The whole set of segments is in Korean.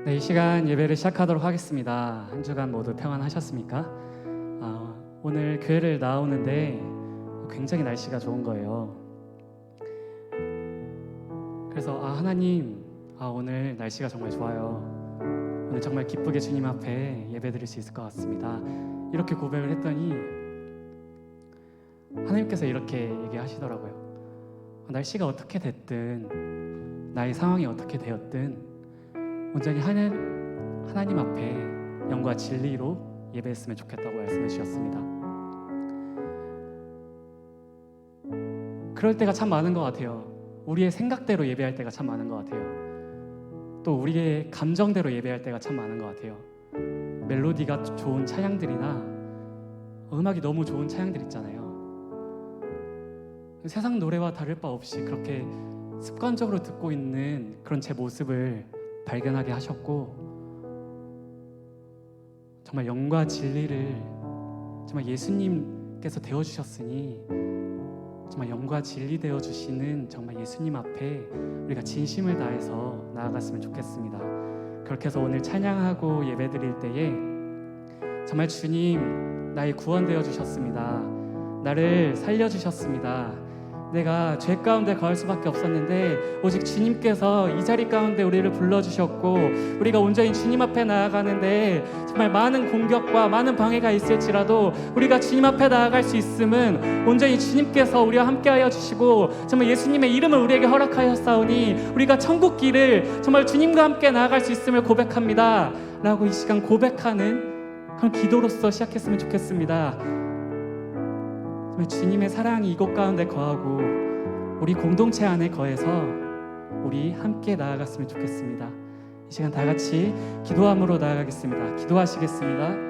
네, 이 시간 예배를 시작하도록 하겠습니다. 한 주간 모두 평안하셨습니까? 오늘 교회를 나오는데 굉장히 날씨가 좋은 거예요. 그래서 하나님, 오늘 날씨가 정말 좋아요. 오늘 정말 기쁘게 주님 앞에 예배드릴 수 있을 것 같습니다. 이렇게 고백을 했더니 하나님께서 이렇게 얘기하시더라고요. 날씨가 어떻게 됐든 나의 상황이 어떻게 되었든 온전히 하나님 앞에 영과 진리로 예배했으면 좋겠다고 말씀해 주셨습니다. 그럴 때가 참 많은 것 같아요. 우리의 생각대로 예배할 때가 참 많은 것 같아요. 또 우리의 감정대로 예배할 때가 참 많은 것 같아요. 멜로디가 좋은 찬양들이나 음악이 너무 좋은 찬양들 있잖아요. 세상 노래와 다를 바 없이 그렇게 습관적으로 듣고 있는 그런 제 모습을 발견하게 하셨고, 정말 영과 진리를 정말 예수님께서 되어주셨으니 정말 영과 진리 되어주시는 정말 예수님 앞에 우리가 진심을 다해서 나아갔으면 좋겠습니다. 그렇게 해서 오늘 찬양하고 예배드릴 때에 정말 주님 나의 구원 되어주셨습니다. 나를 살려주셨습니다. 내가 죄 가운데 거할 수밖에 없었는데 오직 주님께서 이 자리 가운데 우리를 불러주셨고, 우리가 온전히 주님 앞에 나아가는데 정말 많은 공격과 많은 방해가 있을지라도 우리가 주님 앞에 나아갈 수 있음은 온전히 주님께서 우리와 함께하여 주시고 정말 예수님의 이름을 우리에게 허락하였사오니 우리가 천국 길을 정말 주님과 함께 나아갈 수 있음을 고백합니다 라고 이 시간 고백하는 그런 기도로서 시작했으면 좋겠습니다. 주님의 사랑이 이곳 가운데 거하고 우리 공동체 안에 거해서 우리 함께 나아갔으면 좋겠습니다. 이 시간 다 같이 기도함으로 나아가겠습니다. 기도하시겠습니다.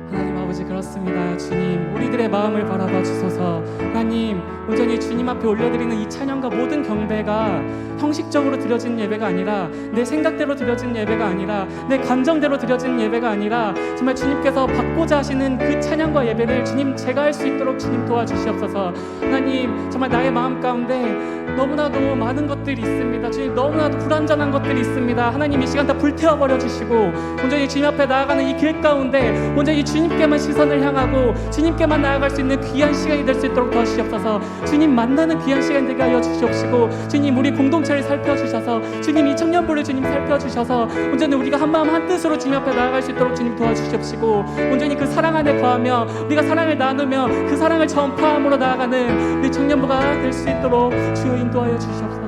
하나님 아버지, 그렇습니다. 주님, 우리들의 마음을 바라봐 주소서. 하나님, 온전히 주님 앞에 올려드리는 이 찬양과 모든 경배가 형식적으로 드려진 예배가 아니라, 내 생각대로 드려진 예배가 아니라, 내 감정대로 드려진 예배가 아니라 정말 주님께서 받고자 하시는 그 찬양과 예배를 주님 제가 할 수 있도록 주님 도와주시옵소서. 하나님, 정말 나의 마음 가운데 너무나도 많은 것들이 있습니다. 주님, 너무나도 불완전한 것들이 있습니다. 하나님, 이 시간 다 불태워버려 주시고 온전히 주님 앞에 나아가는 이 길 가운데 온전히 주님께만 시선을 향하고 주님께만 나아갈 수 있는 귀한 시간이 될 수 있도록 도와주시옵소서. 주님 만나는 귀한 시간 되게 하여 주시옵시고, 주님 우리 공동체를 살펴주셔서, 주님 이 청년부를 주님 살펴주셔서 온전히 우리가 한마음 한뜻으로 주님 앞에 나아갈 수 있도록 주님 도와주시옵시고, 온전히 그 사랑 안에 거하며 우리가 사랑을 나누며 그 사랑을 전파함으로 나아가는 우리 청년부가 될 수 있도록 주여 인도하여 주시옵소서.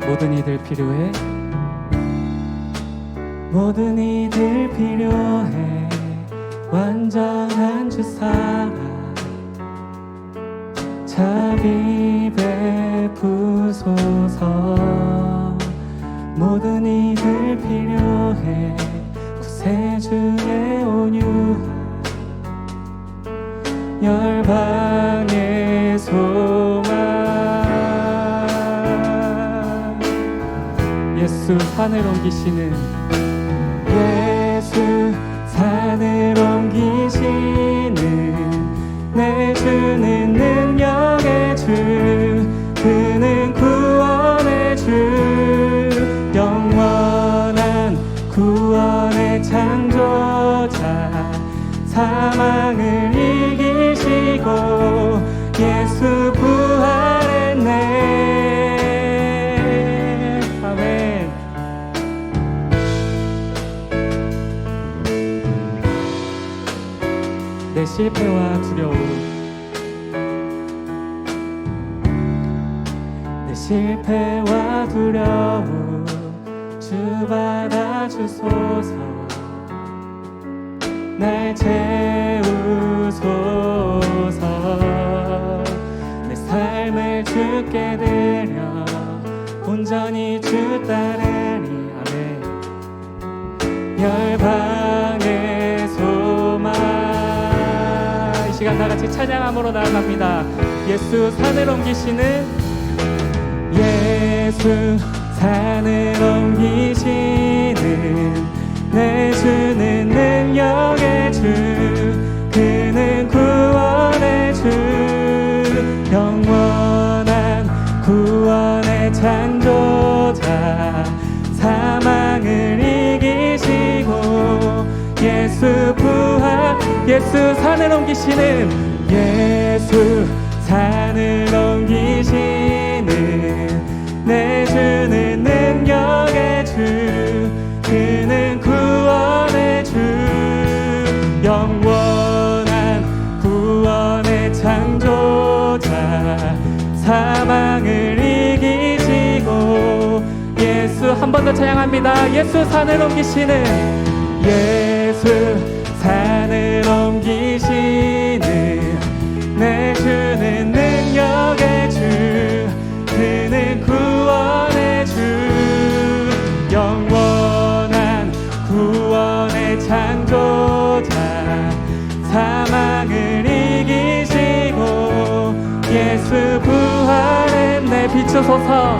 모든 이들 필요해, 모든 이들 필요해. 완전한 주 사랑 자비 베푸소서. 모든 이들 필요해. 구세주의 온유한 열방의 소망. 예수 산을 옮기시는, 예수 산을 옮기시는 내 주는 능력의 주, 그는 구원의 주, 영원한 구원의 창조자. 사망을 이기시고 예수 부활했네. 내 실패와 두려움, 내 실패와 두려움 주 받아주소서. 날 채우소서. 주께 드려 온전히 주 따르니 아멘. 열방의 소망. 이 시간 다 같이 찬양함으로 나아갑니다. 예수 산을 옮기시는 예수 산을 옮기시는 내 주는 능력의 주 그는 구원의 주 영원한 구원의 창조자 사망을 이기시고 예수 부활 예수 산을 옮기시는 예수 산을 옮기시는 내 주는 능력의 주 그는 구원의 주 영원한 구원의 창조자 사망을 이기시고 예수 한 번 더 찬양합니다. 예수 산을 옮기시는 예수 산을 옮기시는 내 주는 능력의 주 그는 구원의 주 영원한 구원의 창조자 사망을 이기시고 예수 부활했네. 비추소서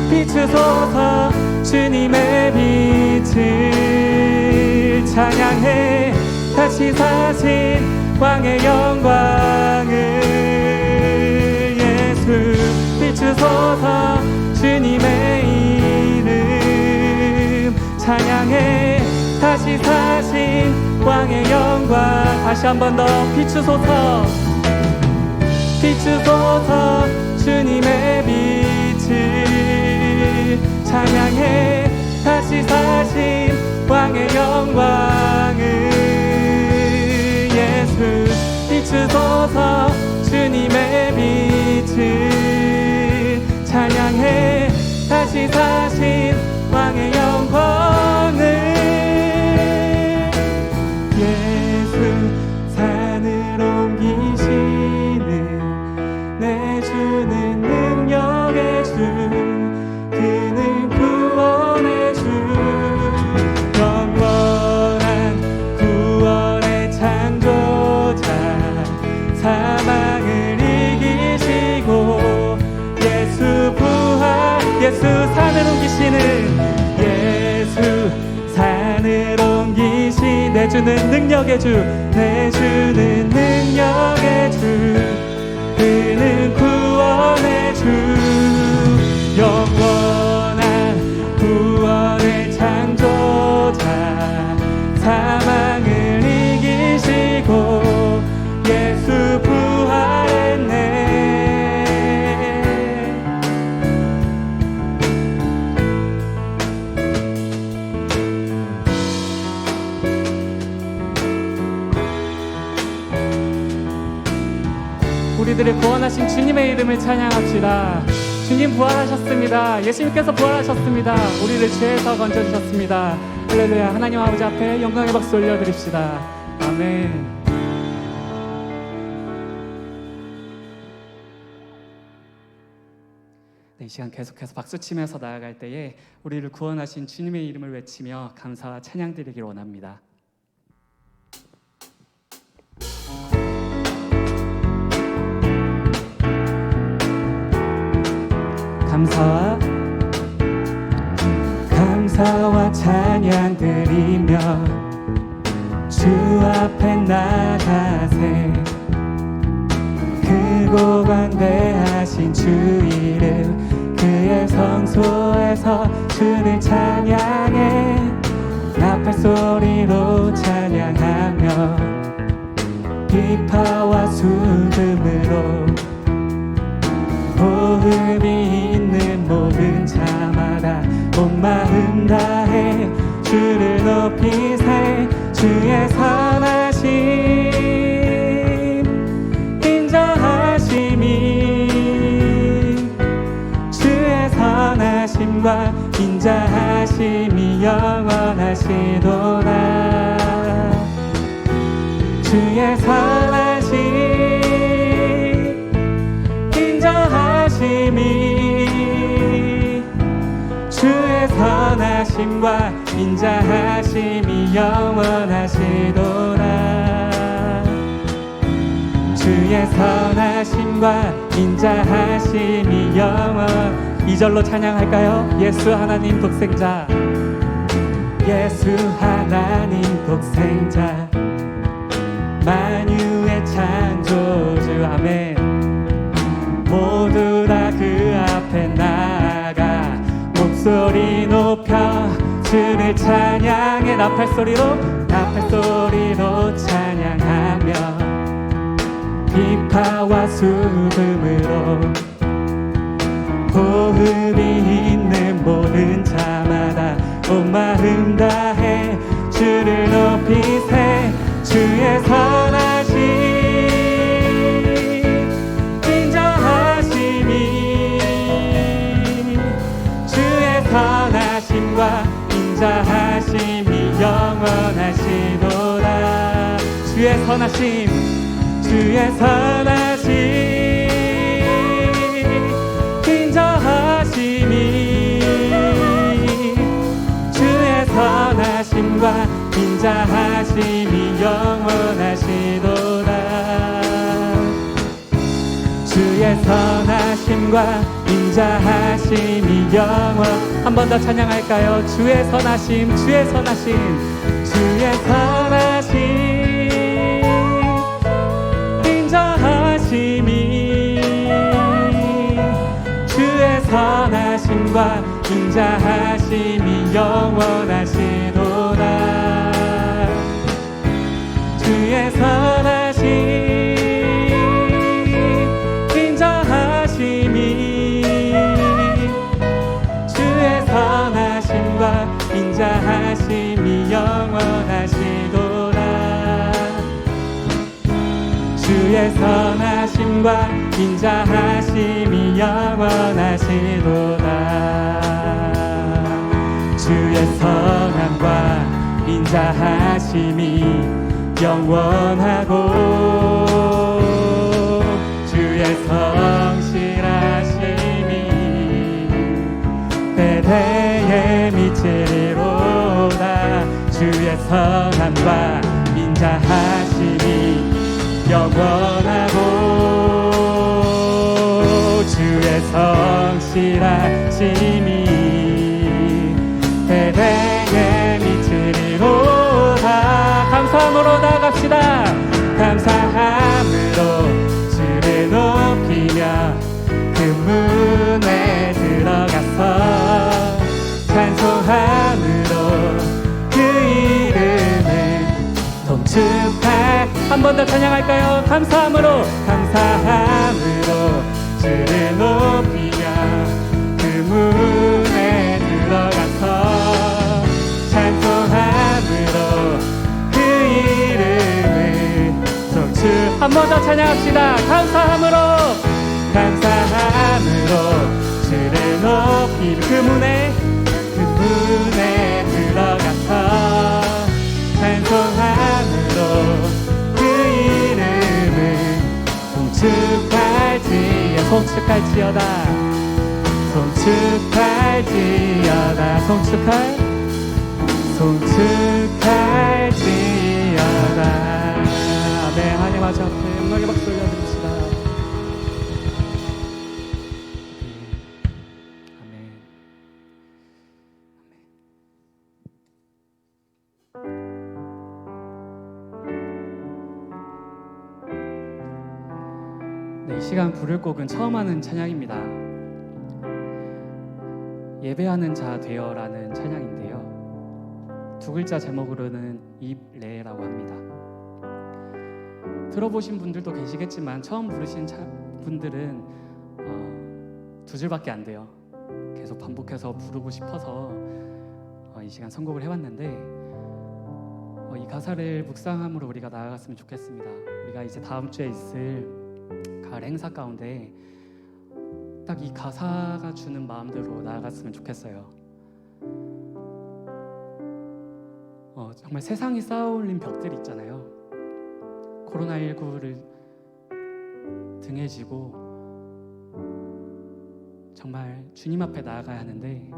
비추소서 주님의 빛을 찬양해 다시 사신 왕의 영광을 예수 비추소서 주님의 이름 찬양해 다시 사신 왕의 영광 다시 한 번 더 비추소서 비추소서 주님의 빛을 찬양해 다시 사신 왕의 영광을 예수 비추소서 주님의 빛을 찬양해 다시 사신 왕의 영광을 예수 산을 옮기시는 내 주는 능력의 주 그는 구원의 주 영원한 구원의 창조자 사망을 이기시고 예수 부활 예수 산을 옮기시는 예수 산을 옮기시 내 주는 능력의 주 내 주는 능력의 주 그는 구원의 주 영원한 구원의 창조자 사망을 이기시고 예수 부활했네. 우리들을 구원하신 주님의 이름을 찬양합시다. 주님 부활하셨습니다. 예수님께서 부활하셨습니다. 우리를 죄에서 건져주셨습니다. 할렐루야. 하나님 아버지 앞에 영광의 박수 올려드립시다. 아멘. 네, 이 시간 계속해서 박수치면서 나아갈 때에 우리를 구원하신 주님의 이름을 외치며 감사와 찬양 드리기를 원합니다. 감사와 찬양 드리며 주 앞에 나가세 크고 관대하신 주 이름 그의 성소에서 주를 찬양해 나팔 소리로 찬양하며 비파와 수금으로 호흡이 있는 모든 자마다 온 마음 다해 주를 높이세 주의 선하심 인자하심이 주의 선하심과 인자하심이 영원하시도다 주의 선하심 인자하심이 선하심과 인자하심이 영원하시도다. 주의 선하심과 인자하심이 영원. 2절로 찬양할까요? 예수 하나님 독생자, 예수 하나님 독생자, 만유의 창조주. 아멘. 모두 다 그 앞에 나아가 목소리 높여 주를 찬양해. 나팔소리로 찬양하며 비파와 수금으로 호흡이 있는 모든 자마다 온 마음 다해 주를 높이세. 주의 선하심 인자하심이 주의 선하심과 인자하심이 영원하시도다. 주의 선하심 인자하심이 주의 선하심과 인자하심이 영원하시도다. 주의 선하심과 인자하심이 영원. 한 번 더 찬양할까요? 주의 선하심, 주의 선하심, 주의 선하심 인자하심이 주의 선하심과 인자하심이 영원하시도다. 주의 선하심 인자하심이 주의 선하심과 인자하심이 영원하시도다. 주의 선하심과 인자하심이 영원하시도다. 주의 선함과 인자하심이 영원하고 주의 성실하심이 대대에 미치리로다. 주의 선함과 인자하심이 영원하고 주의 성실하심이 대대에 미치리로다. 감사함으로 나갑시다. 감사함으로 주를 높이며 그 문에 들어가서 찬송함으로 그 이름을 송축할. 한 번 더 찬양할까요? 감사함으로 주를 높이며 그 문에 들어가서 찬송함으로 그 이름을 송축. 한 번 더 찬양합시다. 감사함으로 주를 높이며 그 문에 들어가서 찬송함으로 그 이름을 송축할지어다. 송축할지어다. 아멘. 하나님 아버지 앞에 영광의 박수 올려드립시다. 아멘. 네, 이 시간 부를 곡은 처음 하는 찬양입니다. 예배하는 자 되어라는 찬양인데요, 두 글자 제목으로는 입레라고 합니다. 들어보신 분들도 계시겠지만 처음 부르신 분들은 두 줄밖에 안 돼요. 계속 반복해서 부르고 싶어서 이 시간 선곡을 해왔는데, 이 가사를 묵상함으로 우리가 나아갔으면 좋겠습니다. 우리가 이제 다음 주에 있을 가을 행사 가운데 딱 이 가사가 주는 마음대로 나아갔으면 좋겠어요. 정말 세상이 쌓아올린 벽들이 있잖아요. 코로나19를 등에 지고 정말 주님 앞에 나아가야 하는데,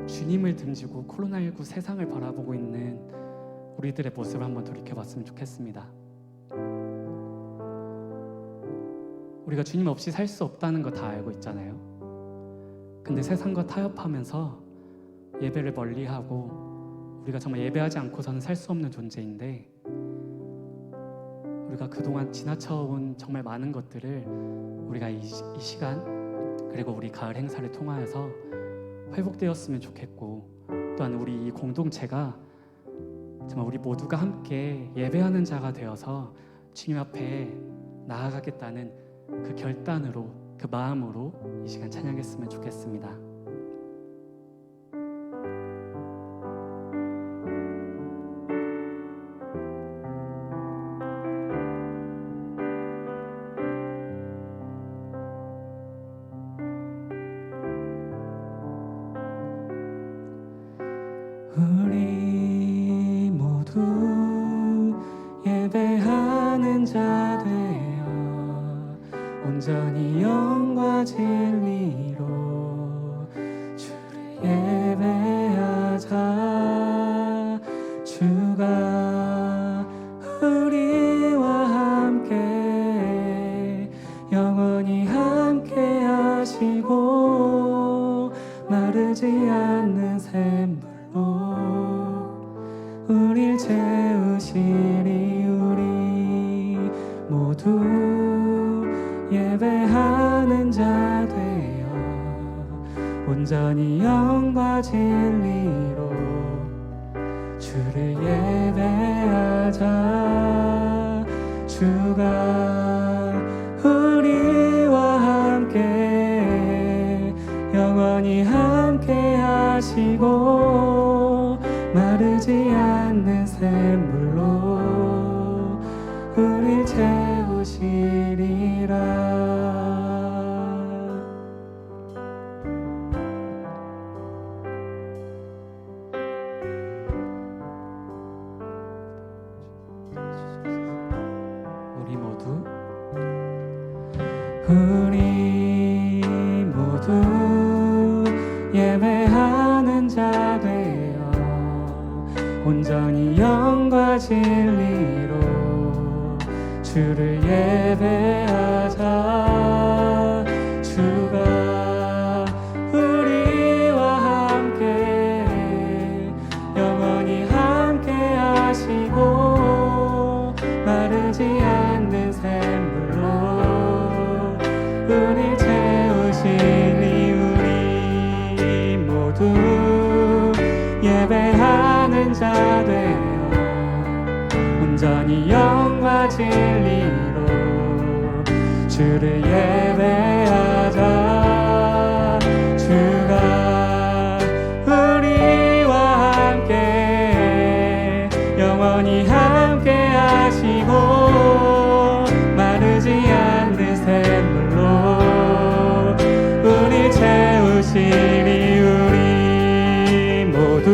주님을 등지고 코로나19 세상을 바라보고 있는 우리들의 모습을 한번 돌이켜봤으면 좋겠습니다. 우리가 주님 없이 살 수 없다는 거 다 알고 있잖아요. 근데 세상과 타협하면서 예배를 멀리하고 우리가 정말 예배하지 않고서는 살 수 없는 존재인데, 우리가 그동안 지나쳐온 정말 많은 것들을 우리가 이 시간 그리고 우리 가을 행사를 통하여서 회복되었으면 좋겠고, 또한 우리 이 공동체가 정말 우리 모두가 함께 예배하는 자가 되어서 주님 앞에 나아가겠다는 그 결단으로, 그 마음으로 이 시간 찬양했으면 좋겠습니다. 우리 모두 예배하는 자 되어 온전히 영과 진리로 주를 예배하자. 주가 우리와 함께 영원히 함께 하시고 마르지 않는 샘물로 우릴 채우시리. 우리 모두 예배하는 자 되어 온전히 영과 진리로 주를 예배하자. 주가 우리와 함께 영원히 함께 하시고 마르지 않는 샘물로 우릴 채우시리라. 우리 모두 예배하는 자 되어 온전히 영과 진리로 주를 예배하자. 주가 우리와 함께 영원히 함께 하시고 마르지 않는 샘물로 우리 채우시니. 우리 모두 예배하는 자 되어 온전히 영과 진리로 주를 예배하자. 주가 우리와 함께 영원히 함께 하시고 마르지 않는 샘물로 우리 채우시리. 우리 모두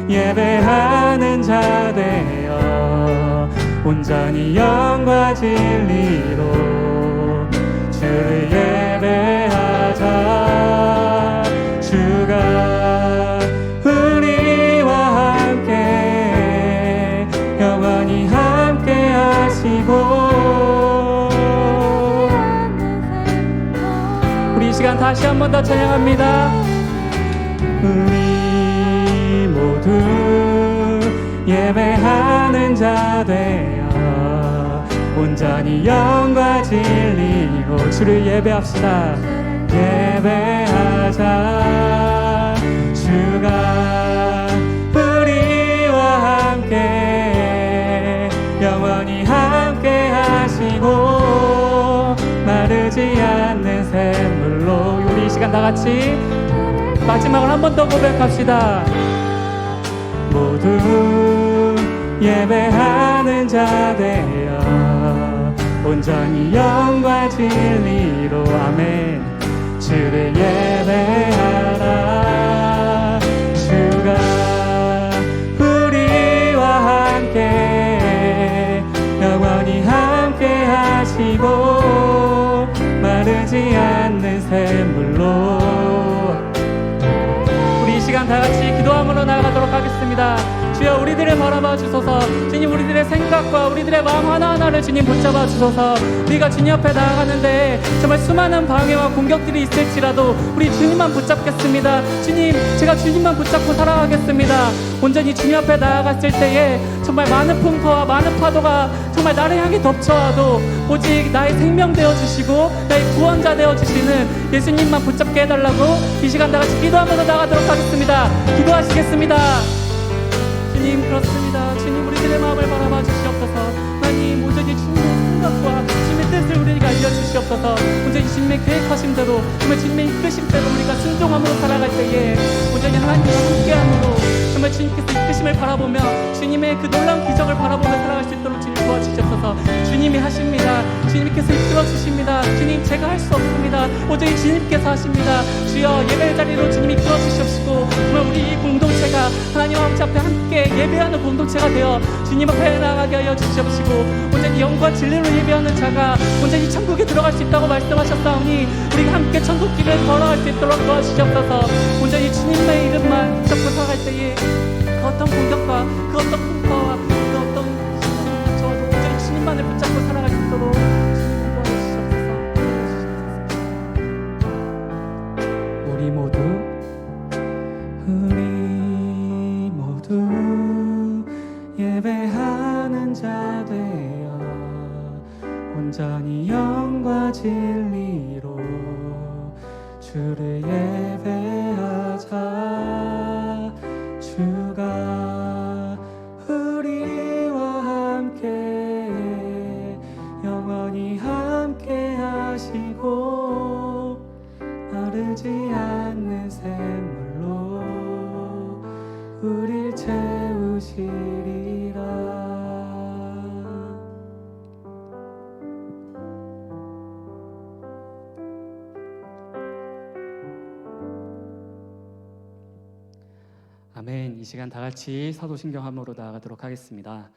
예배하는 자 되어 온전히 영과 진리로 주를 예배하자. 주가 우리와 함께 영원히 함께 하시고. 우리 이 시간 다시 한 번 더 찬양합니다. 우리 모두 예배하는 자 되어 온전히 영과 진리로 주를 예배합시다. 예배하자. 주가 우리와 함께 영원히 함께 하시고 마르지 않는 샘물로. 우리 이 시간 다 같이 마지막으로 한 번 더 고백합시다. 모두 예배하는 자 되어 온전히 영과 진리로. 아멘. 주를 예배하라. 주가 우리와 함께 영원히 함께 하시고 마르지 않는 샘물로 주시옵습니다. 주여 우리들을 바라봐 주소서. 주님 우리들의 생각과 우리들의 마음 하나하나를 주님 붙잡아 주소서. 우리가 주님 앞에 나아가는데 정말 수많은 방해와 공격들이 있을지라도 우리 주님만 붙잡겠습니다. 주님, 제가 주님만 붙잡고 살아가겠습니다. 온전히 주님 앞에 나아갔을 때에 정말 많은 풍파와 많은 파도가 정말 나를 향해 덮쳐와도 오직 나의 생명 되어주시고 나의 구원자 되어주시는 예수님만 붙잡게 해달라고 이 시간 다같이 기도하면서 나가도록 하겠습니다. 기도하시겠습니다. 주님, 그렇습니다. 주님 우리들의 마음을 바라봐 주시옵소서. 하나님 온전히 주님의 생각과 주님의 뜻을 우리에게 알려주시옵소서. 온전히 주님의 계획하신 대로 정말 주님의 이끄심 대로 우리가 순종함으로 살아갈 때에 온전히 하나님과 함께함으로 정말 주님께서 이끄심을 바라보며 주님의 그 놀라운 기적을 바라보며 살아갈 수 있도록 주님 도와주시옵소서. 주님이 하십니다. 주님께서 이끌어 주십니다. 주님, 제가 할 수 없습니다. 오직 주님께서 하십니다. 주여 예배 자리로 주님 이끌어 주시옵시고 정말 우리 이 공동체가 하나님 아버지 앞에 함께 예배하는 공동체가 되어 주님 앞에 나가게 하여 주시옵시고 온전히 영과 진리로 예배하는 자가 온전히 천국에 들어갈 수 있다고 말씀하셨사오니 우리가 함께 천국 길을 걸어갈 수 있도록 도와주시옵소서. 온전히 주님의 이름만 붙잡고 살아갈 때에 그 어떤 공격과 그 어떤 풍파와 그 어떤 시련이 저와도 온전히 주님만을 붙잡고 살아갈 수 있도록 주님 도와주시옵소서. 우리 모두 예배하는 자 되어 온전히 영과 진리로 주를 예배하자. 주가 우리와 함께 영원히 함께 하시고 마르지 않는 샘물로 우릴 채우시리라. 아멘. 이 시간 다 같이 사도신경함으로 나아가도록 하겠습니다.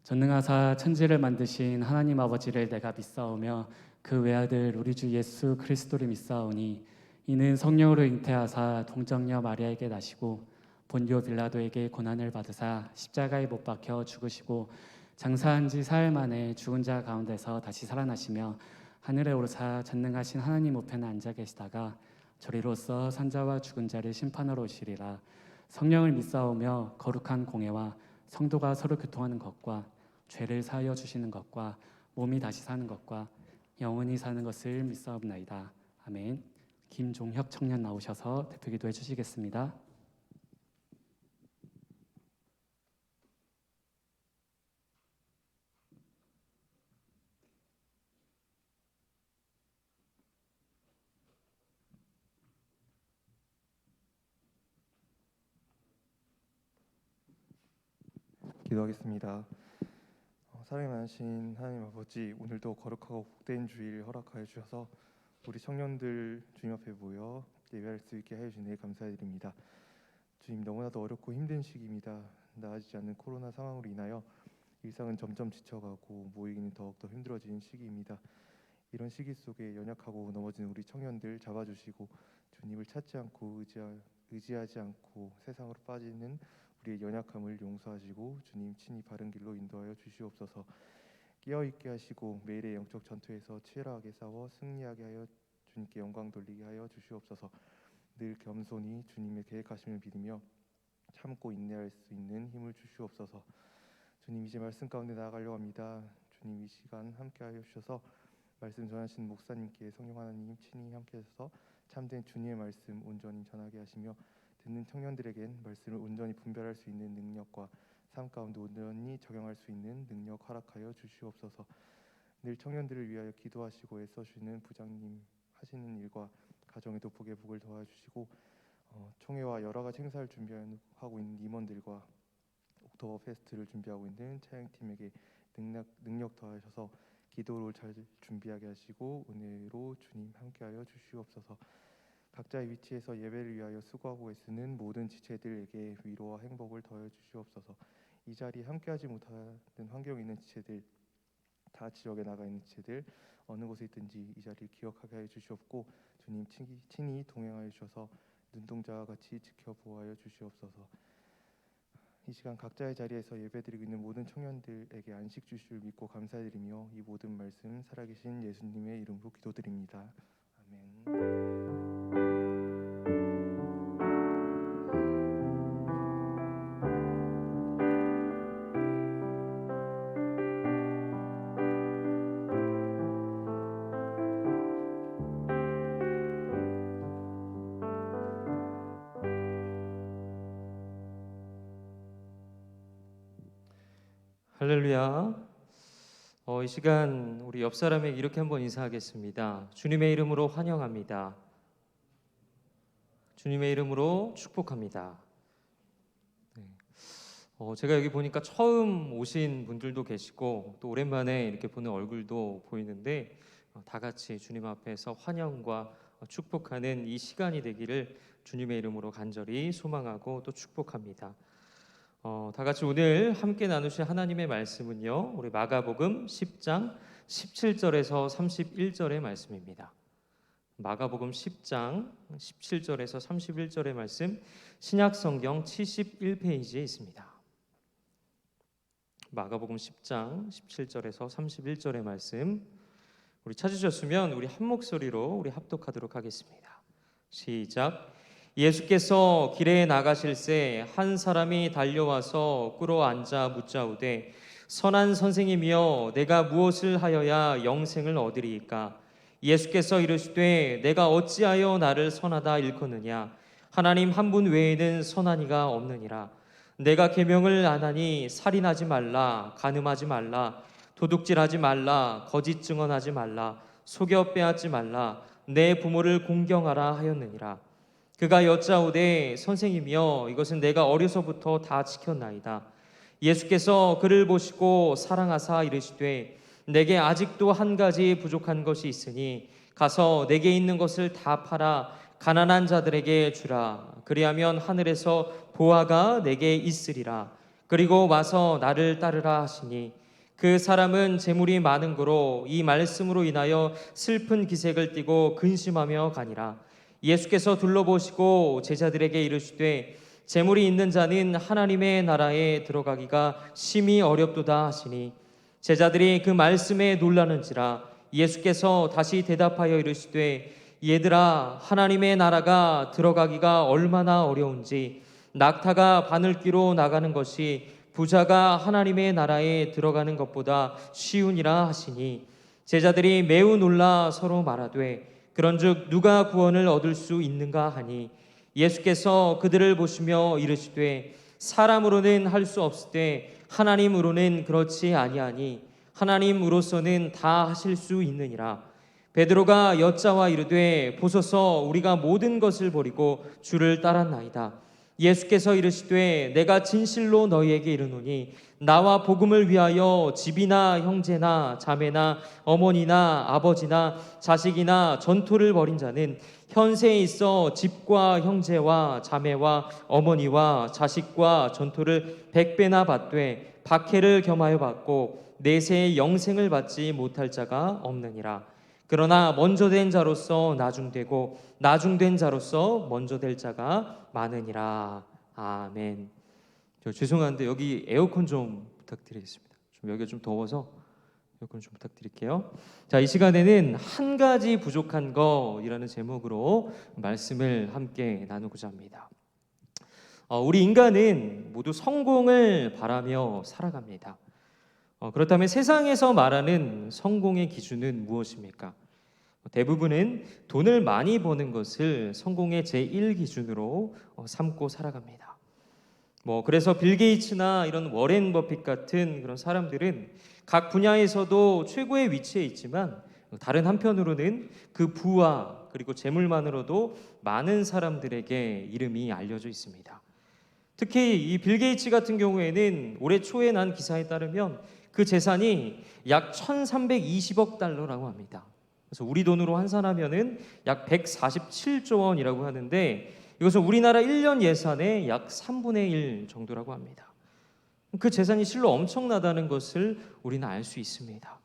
전능하사 천지를 만드신 하나님 아버지를 내가 믿사오며 그 외아들 우리 주 예수 그리스도를 믿사오니 이는 성령으로 잉태하사 동정녀 마리아에게 나시고 본디오 빌라도에게 고난을 받으사 십자가에 못 박혀 죽으시고 장사한 지 사흘 만에 죽은 자 가운데서 다시 살아나시며 하늘에 오르사 전능하신 하나님 우편에 앉아 계시다가 저리로서 산자와 죽은 자를 심판하러 오시리라. 성령을 믿사오며 거룩한 공예와 성도가 서로 교통하는 것과 죄를 사하여 주시는 것과 몸이 다시 사는 것과 영원히 사는 것을 믿사옵나이다. 아멘. 김종혁 청년 나오셔서 대표 기도해 주시겠습니다. 기도하겠습니다. 사랑이 많으신 하나님 아버지, 오늘도 거룩하고 복된 주일 허락하여 주셔서 우리 청년들 주님 앞에 모여 예배할 수 있게 하여 주시니 감사드립니다. 주님, 너무나도 어렵고 힘든 시기입니다. 나아지지 않는 코로나 상황으로 인하여 일상은 점점 지쳐가고 모이기는 더욱더 힘들어지는 시기입니다. 이런 시기 속에 연약하고 넘어진 우리 청년들 잡아주시고 주님을 찾지 않고 의지하지 않고 세상으로 빠지는 우리의 연약함을 용서하시고 주님 친히 바른 길로 인도하여 주시옵소서. 깨어있게 하시고 매일의 영적 전투에서 치열하게 싸워 승리하게 하여 주님께 영광 돌리게 하여 주시옵소서. 늘 겸손히 주님의 계획하심을 믿으며 참고 인내할 수 있는 힘을 주시옵소서. 주님, 이제 말씀 가운데 나아가려고 합니다. 주님, 이 시간 함께하여 주셔서 말씀 전하신 목사님께 성령 하나님 친히 함께하셔서 참된 주님의 말씀 온전히 전하게 하시며 듣는 청년들에겐 말씀을 온전히 분별할 수 있는 능력과 삶 가운데 온전히 적용할 수 있는 능력 허락하여 주시옵소서. 늘 청년들을 위하여 기도하시고 애써주시는 부장님 하시는 일과 가정에도 복의 복을 도와주시고 총회와 여러 가지 행사를 준비하고 있는 임원들과 옥토버 페스트를 준비하고 있는 차양팀에게 능력 더하셔서 기도를 잘 준비하게 하시고 은혜로 주님 함께하여 주시옵소서. 각자의 위치에서 예배를 위하여 수고하고 애쓰는 모든 지체들에게 위로와 행복을 더해 주시옵소서. 이 자리에 함께하지 못하는 환경에 있는 지체들, 다 지역에 나가 있는 지체들 어느 곳에 있든지 이 자리를 기억하게 해 주시옵고 주님 친히 동행하여 주셔서 눈동자와 같이 지켜보아여 주시옵소서. 이 시간 각자의 자리에서 예배드리고 있는 모든 청년들에게 안식 주실 줄 믿고 감사드리며 이 모든 말씀 살아계신 예수님의 이름으로 기도드립니다. 아멘. 할렐루야. 이 시간 우리 옆 사람에게 이렇게 한번 인사하겠습니다. 주님의 이름으로 환영합니다. 주님의 이름으로 축복합니다. 네. 제가 여기 보니까 처음 오신 분들도 계시고 또 오랜만에 이렇게 보는 얼굴도 보이는데 다 같이 주님 앞에서 환영과 축복하는 이 시간이 되기를 주님의 이름으로 간절히 소망하고 또 축복합니다. 다 같이 오늘 함께 나누실 하나님의 말씀은요, 우리 마가복음 10장 17절에서 31절의 말씀입니다. 마가복음 10장 17절에서 31절의 말씀, 신약성경 71페이지에 있습니다. 마가복음 10장 17절에서 31절의 말씀, 우리 찾으셨으면 우리 한 목소리로 우리 합독하도록 하겠습니다. 시작. 예수께서 길에 나가실새 한 사람이 달려와서 꿇어 앉아 묻자오되 선한 선생님이여 내가 무엇을 하여야 영생을 얻으리이까? 예수께서 이르시되 내가 어찌하여 나를 선하다 일컫느냐? 하나님 한 분 외에는 선한 이가 없느니라. 내가 계명을 안 하니 살인하지 말라, 간음하지 말라, 도둑질하지 말라, 거짓 증언하지 말라, 속여 빼앗지 말라, 내 부모를 공경하라 하였느니라. 그가 여짜오되 선생님이여 이것은 내가 어려서부터 다 지켰나이다. 예수께서 그를 보시고 사랑하사 이르시되 내게 아직도 한 가지 부족한 것이 있으니 가서 내게 있는 것을 다 팔아 가난한 자들에게 주라. 그리하면 하늘에서 보화가 내게 있으리라. 그리고 와서 나를 따르라 하시니 그 사람은 재물이 많은 고로 이 말씀으로 인하여 슬픈 기색을 띠고 근심하며 가니라. 예수께서 둘러보시고 제자들에게 이르시되 재물이 있는 자는 하나님의 나라에 들어가기가 심히 어렵도다 하시니 제자들이 그 말씀에 놀라는지라. 예수께서 다시 대답하여 이르시되 얘들아 하나님의 나라가 들어가기가 얼마나 어려운지 낙타가 바늘귀로 나가는 것이 부자가 하나님의 나라에 들어가는 것보다 쉬우니라 하시니 제자들이 매우 놀라 서로 말하되 그런즉 누가 구원을 얻을 수 있는가 하니 예수께서 그들을 보시며 이르시되 사람으로는 할 수 없을 때 하나님으로는 그렇지 아니하니 하나님으로서는 다 하실 수 있느니라. 베드로가 여짜와 이르되 보소서 우리가 모든 것을 버리고 주를 따랐나이다. 예수께서 이르시되 내가 진실로 너희에게 이르노니 나와 복음을 위하여 집이나 형제나 자매나 어머니나 아버지나 자식이나 전토를 벌인 자는 현세에 있어 집과 형제와 자매와 어머니와 자식과 전토를 100배나 받되 박해를 겸하여 받고 내세의 영생을 받지 못할 자가 없느니라. 그러나 먼저 된 자로서 나중되고 나중된 자로서 먼저 될 자가 많으니라. 아멘. 저 죄송한데 여기 에어컨 좀 부탁드리겠습니다. 좀 여기가 좀 더워서 에어컨 좀 부탁드릴게요. 자, 이 시간에는 한 가지 부족한 거이라는 제목으로 말씀을 함께 나누고자 합니다. 우리 인간은 모두 성공을 바라며 살아갑니다. 그렇다면 세상에서 말하는 성공의 기준은 무엇입니까? 대부분은 돈을 많이 버는 것을 성공의 제1기준으로 삼고 살아갑니다. 그래서 빌 게이츠나 이런 워렌 버핏 같은 그런 사람들은 각 분야에서도 최고의 위치에 있지만 다른 한편으로는 그 부와 그리고 재물만으로도 많은 사람들에게 이름이 알려져 있습니다. 특히 이 빌 게이츠 같은 경우에는 올해 초에 난 기사에 따르면 그 재산이 약 1,320억 달러라고 합니다. 그래서 우리 돈으로 환산하면은 약 147조 원이라고 하는데 이것은 우리나라 1년 예산의 약 3분의 1 정도라고 합니다. 그 재산이 실로 엄청나다는 것을 우리는 알 수 있습니다.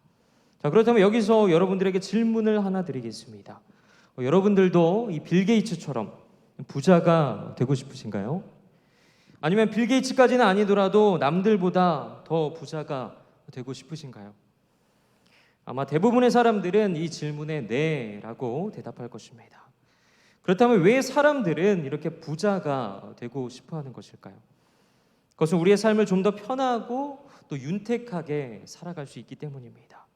자, 그렇다면 여기서 여러분들에게 질문을 하나 드리겠습니다. 여러분들도 이 빌 게이츠처럼 부자가 되고 싶으신가요? 아니면 빌 게이츠까지는 아니더라도 남들보다 더 부자가 되고 싶으신가요? 아마 대부분의 사람들은 이 질문에 네라고 대답할 것입니다. 그렇다면 왜 사람들은 이렇게 부자가 되고 싶어 하는 것일까요? 그것은 우리의 삶을 좀 더 편하고 또 윤택하게 살아갈 수 있기 때문입니다.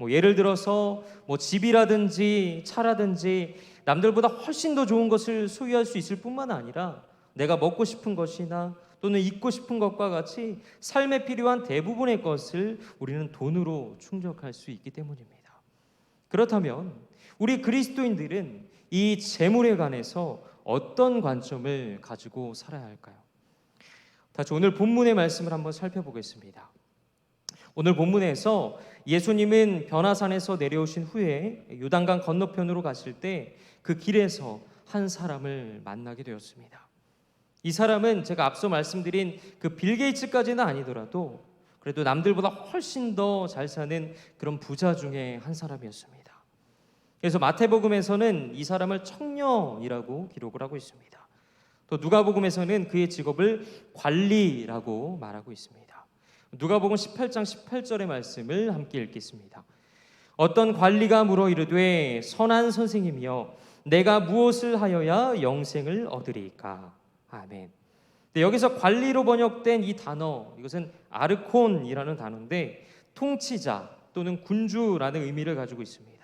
예를 들어서 집이라든지 차라든지 남들보다 훨씬 더 좋은 것을 소유할 수 있을 뿐만 아니라 내가 먹고 싶은 것이나 또는 입고 싶은 것과 같이 삶에 필요한 대부분의 것을 우리는 돈으로 충족할 수 있기 때문입니다. 그렇다면 우리 그리스도인들은 이 재물에 관해서 어떤 관점을 가지고 살아야 할까요? 다시 오늘 본문의 말씀을 한번 살펴보겠습니다. 오늘 본문에서 예수님은 변화산에서 내려오신 후에 요단강 건너편으로 가실 때 그 길에서 한 사람을 만나게 되었습니다. 이 사람은 제가 앞서 말씀드린 그 빌 게이츠까지는 아니더라도 그래도 남들보다 훨씬 더 잘 사는 그런 부자 중에 한 사람이었습니다. 그래서 마태복음에서는 이 사람을 청년이라고 기록을 하고 있습니다. 또 누가복음에서는 그의 직업을 관리라고 말하고 있습니다. 누가복음 18장 18절의 말씀을 함께 읽겠습니다. 어떤 관리가 물어 이르되 선한 선생님이여 내가 무엇을 하여야 영생을 얻으리까? 아멘. 여기서 관리로 번역된 이 단어, 이것은 아르콘이라는 단어인데 통치자 또는 군주라는 의미를 가지고 있습니다.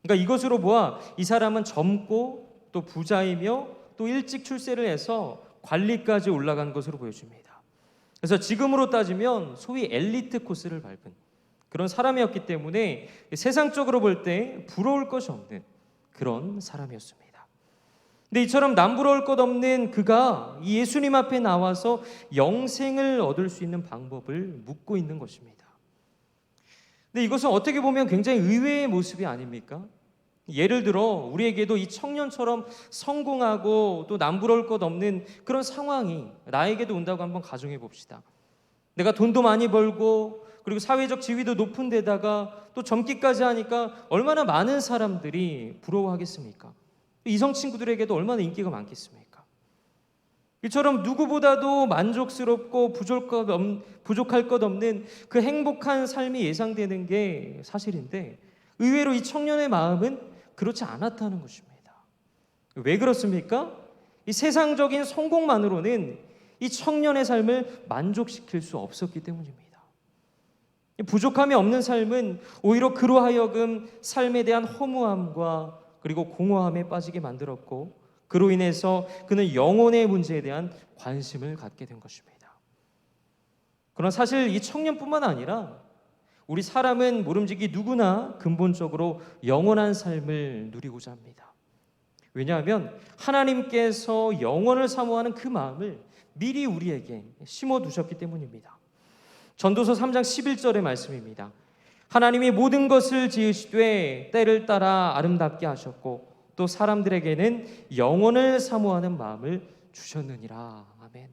그러니까 이것으로 보아 이 사람은 젊고 또 부자이며 또 일찍 출세를 해서 관리까지 올라간 것으로 보여집니다. 그래서 지금으로 따지면 소위 엘리트 코스를 밟은 그런 사람이었기 때문에 세상적으로 볼 때 부러울 것이 없는 그런 사람이었습니다. 근데 이처럼 남부러울 것 없는 그가 이 예수님 앞에 나와서 영생을 얻을 수 있는 방법을 묻고 있는 것입니다. 근데 이것은 어떻게 보면 굉장히 의외의 모습이 아닙니까? 예를 들어 우리에게도 이 청년처럼 성공하고 또 남부러울 것 없는 그런 상황이 나에게도 온다고 한번 가정해 봅시다. 내가 돈도 많이 벌고 그리고 사회적 지위도 높은 데다가 또 젊기까지 하니까 얼마나 많은 사람들이 부러워하겠습니까? 이성 친구들에게도 얼마나 인기가 많겠습니까? 이처럼 누구보다도 만족스럽고 부족할 것 없는 그 행복한 삶이 예상되는 게 사실인데 의외로 이 청년의 마음은 그렇지 않았다는 것입니다. 왜 그렇습니까? 이 세상적인 성공만으로는 이 청년의 삶을 만족시킬 수 없었기 때문입니다. 부족함이 없는 삶은 오히려 그로 하여금 삶에 대한 허무함과 그리고 공허함에 빠지게 만들었고 그로 인해서 그는 영혼의 문제에 대한 관심을 갖게 된 것입니다. 그러나 사실 이 청년뿐만 아니라 우리 사람은 모름지기 누구나 근본적으로 영원한 삶을 누리고자 합니다. 왜냐하면 하나님께서 영원을 사모하는 그 마음을 미리 우리에게 심어두셨기 때문입니다. 전도서 3장 11절의 말씀입니다. 하나님이 모든 것을 지으시되 때를 따라 아름답게 하셨고 또 사람들에게는 영원을 사모하는 마음을 주셨느니라. 아멘.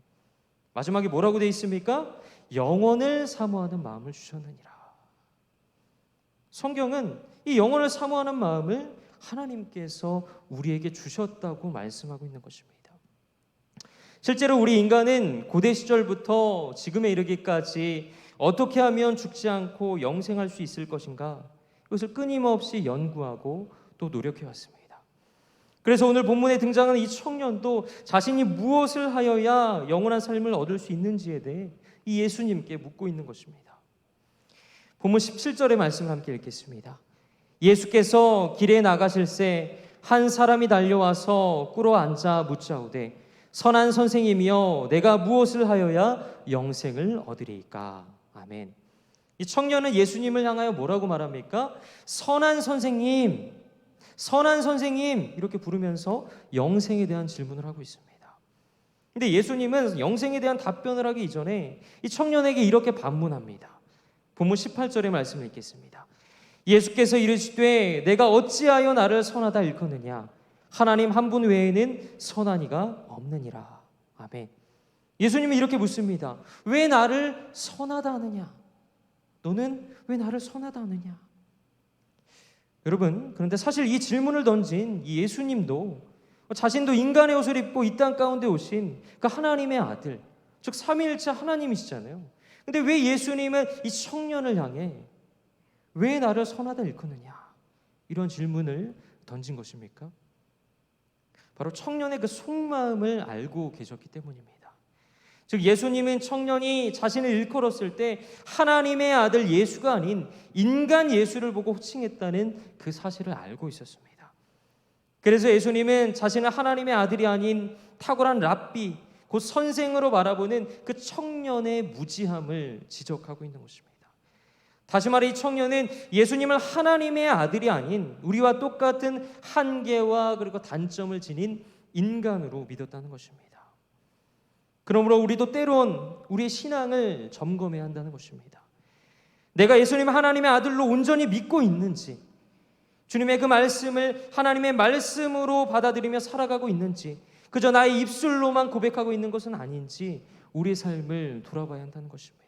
마지막에 뭐라고 되어 있습니까? 영원을 사모하는 마음을 주셨느니라. 성경은 이 영원을 사모하는 마음을 하나님께서 우리에게 주셨다고 말씀하고 있는 것입니다. 실제로 우리 인간은 고대 시절부터 지금에 이르기까지 어떻게 하면 죽지 않고 영생할 수 있을 것인가 이것을 끊임없이 연구하고 또 노력해 왔습니다. 그래서 오늘 본문에 등장하는 이 청년도 자신이 무엇을 하여야 영원한 삶을 얻을 수 있는지에 대해 이 예수님께 묻고 있는 것입니다. 본문 17절의 말씀을 함께 읽겠습니다. 예수께서 길에 나가실새 한 사람이 달려와서 꿇어 앉아 묻자오되 선한 선생님이여 내가 무엇을 하여야 영생을 얻으리이까? 아멘. 이 청년은 예수님을 향하여 뭐라고 말합니까? 선한 선생님, 선한 선생님 이렇게 부르면서 영생에 대한 질문을 하고 있습니다. 근데 예수님은 영생에 대한 답변을 하기 이전에 이 청년에게 이렇게 반문합니다. 본문 18절의 말씀을 읽겠습니다. 예수께서 이르시되 내가 어찌하여 나를 선하다 일컫느냐? 하나님 한 분 외에는 선한 이가 없느니라. 아멘. 예수님이 이렇게 묻습니다. 왜 나를 선하다 하느냐? 너는 왜 나를 선하다 하느냐? 여러분, 그런데 사실 이 질문을 던진 이 예수님도 자신도 인간의 옷을 입고 이 땅 가운데 오신 그 하나님의 아들, 즉 삼위일체 하나님이시잖아요. 근데 왜 예수님은 이 청년을 향해 왜 나를 선하다 일컫느냐 이런 질문을 던진 것입니까? 바로 청년의 그 속마음을 알고 계셨기 때문입니다. 즉 예수님은 청년이 자신을 일컬었을 때 하나님의 아들 예수가 아닌 인간 예수를 보고 호칭했다는 그 사실을 알고 있었습니다. 그래서 예수님은 자신은 하나님의 아들이 아닌 탁월한 랍비, 곧 선생으로 바라보는 그 청년의 무지함을 지적하고 있는 것입니다. 다시 말해 이 청년은 예수님을 하나님의 아들이 아닌 우리와 똑같은 한계와 그리고 단점을 지닌 인간으로 믿었다는 것입니다. 그러므로 우리도 때론 우리의 신앙을 점검해야 한다는 것입니다. 내가 예수님 하나님의 아들로 온전히 믿고 있는지, 주님의 그 말씀을 하나님의 말씀으로 받아들이며 살아가고 있는지, 그저 나의 입술로만 고백하고 있는 것은 아닌지 우리의 삶을 돌아봐야 한다는 것입니다.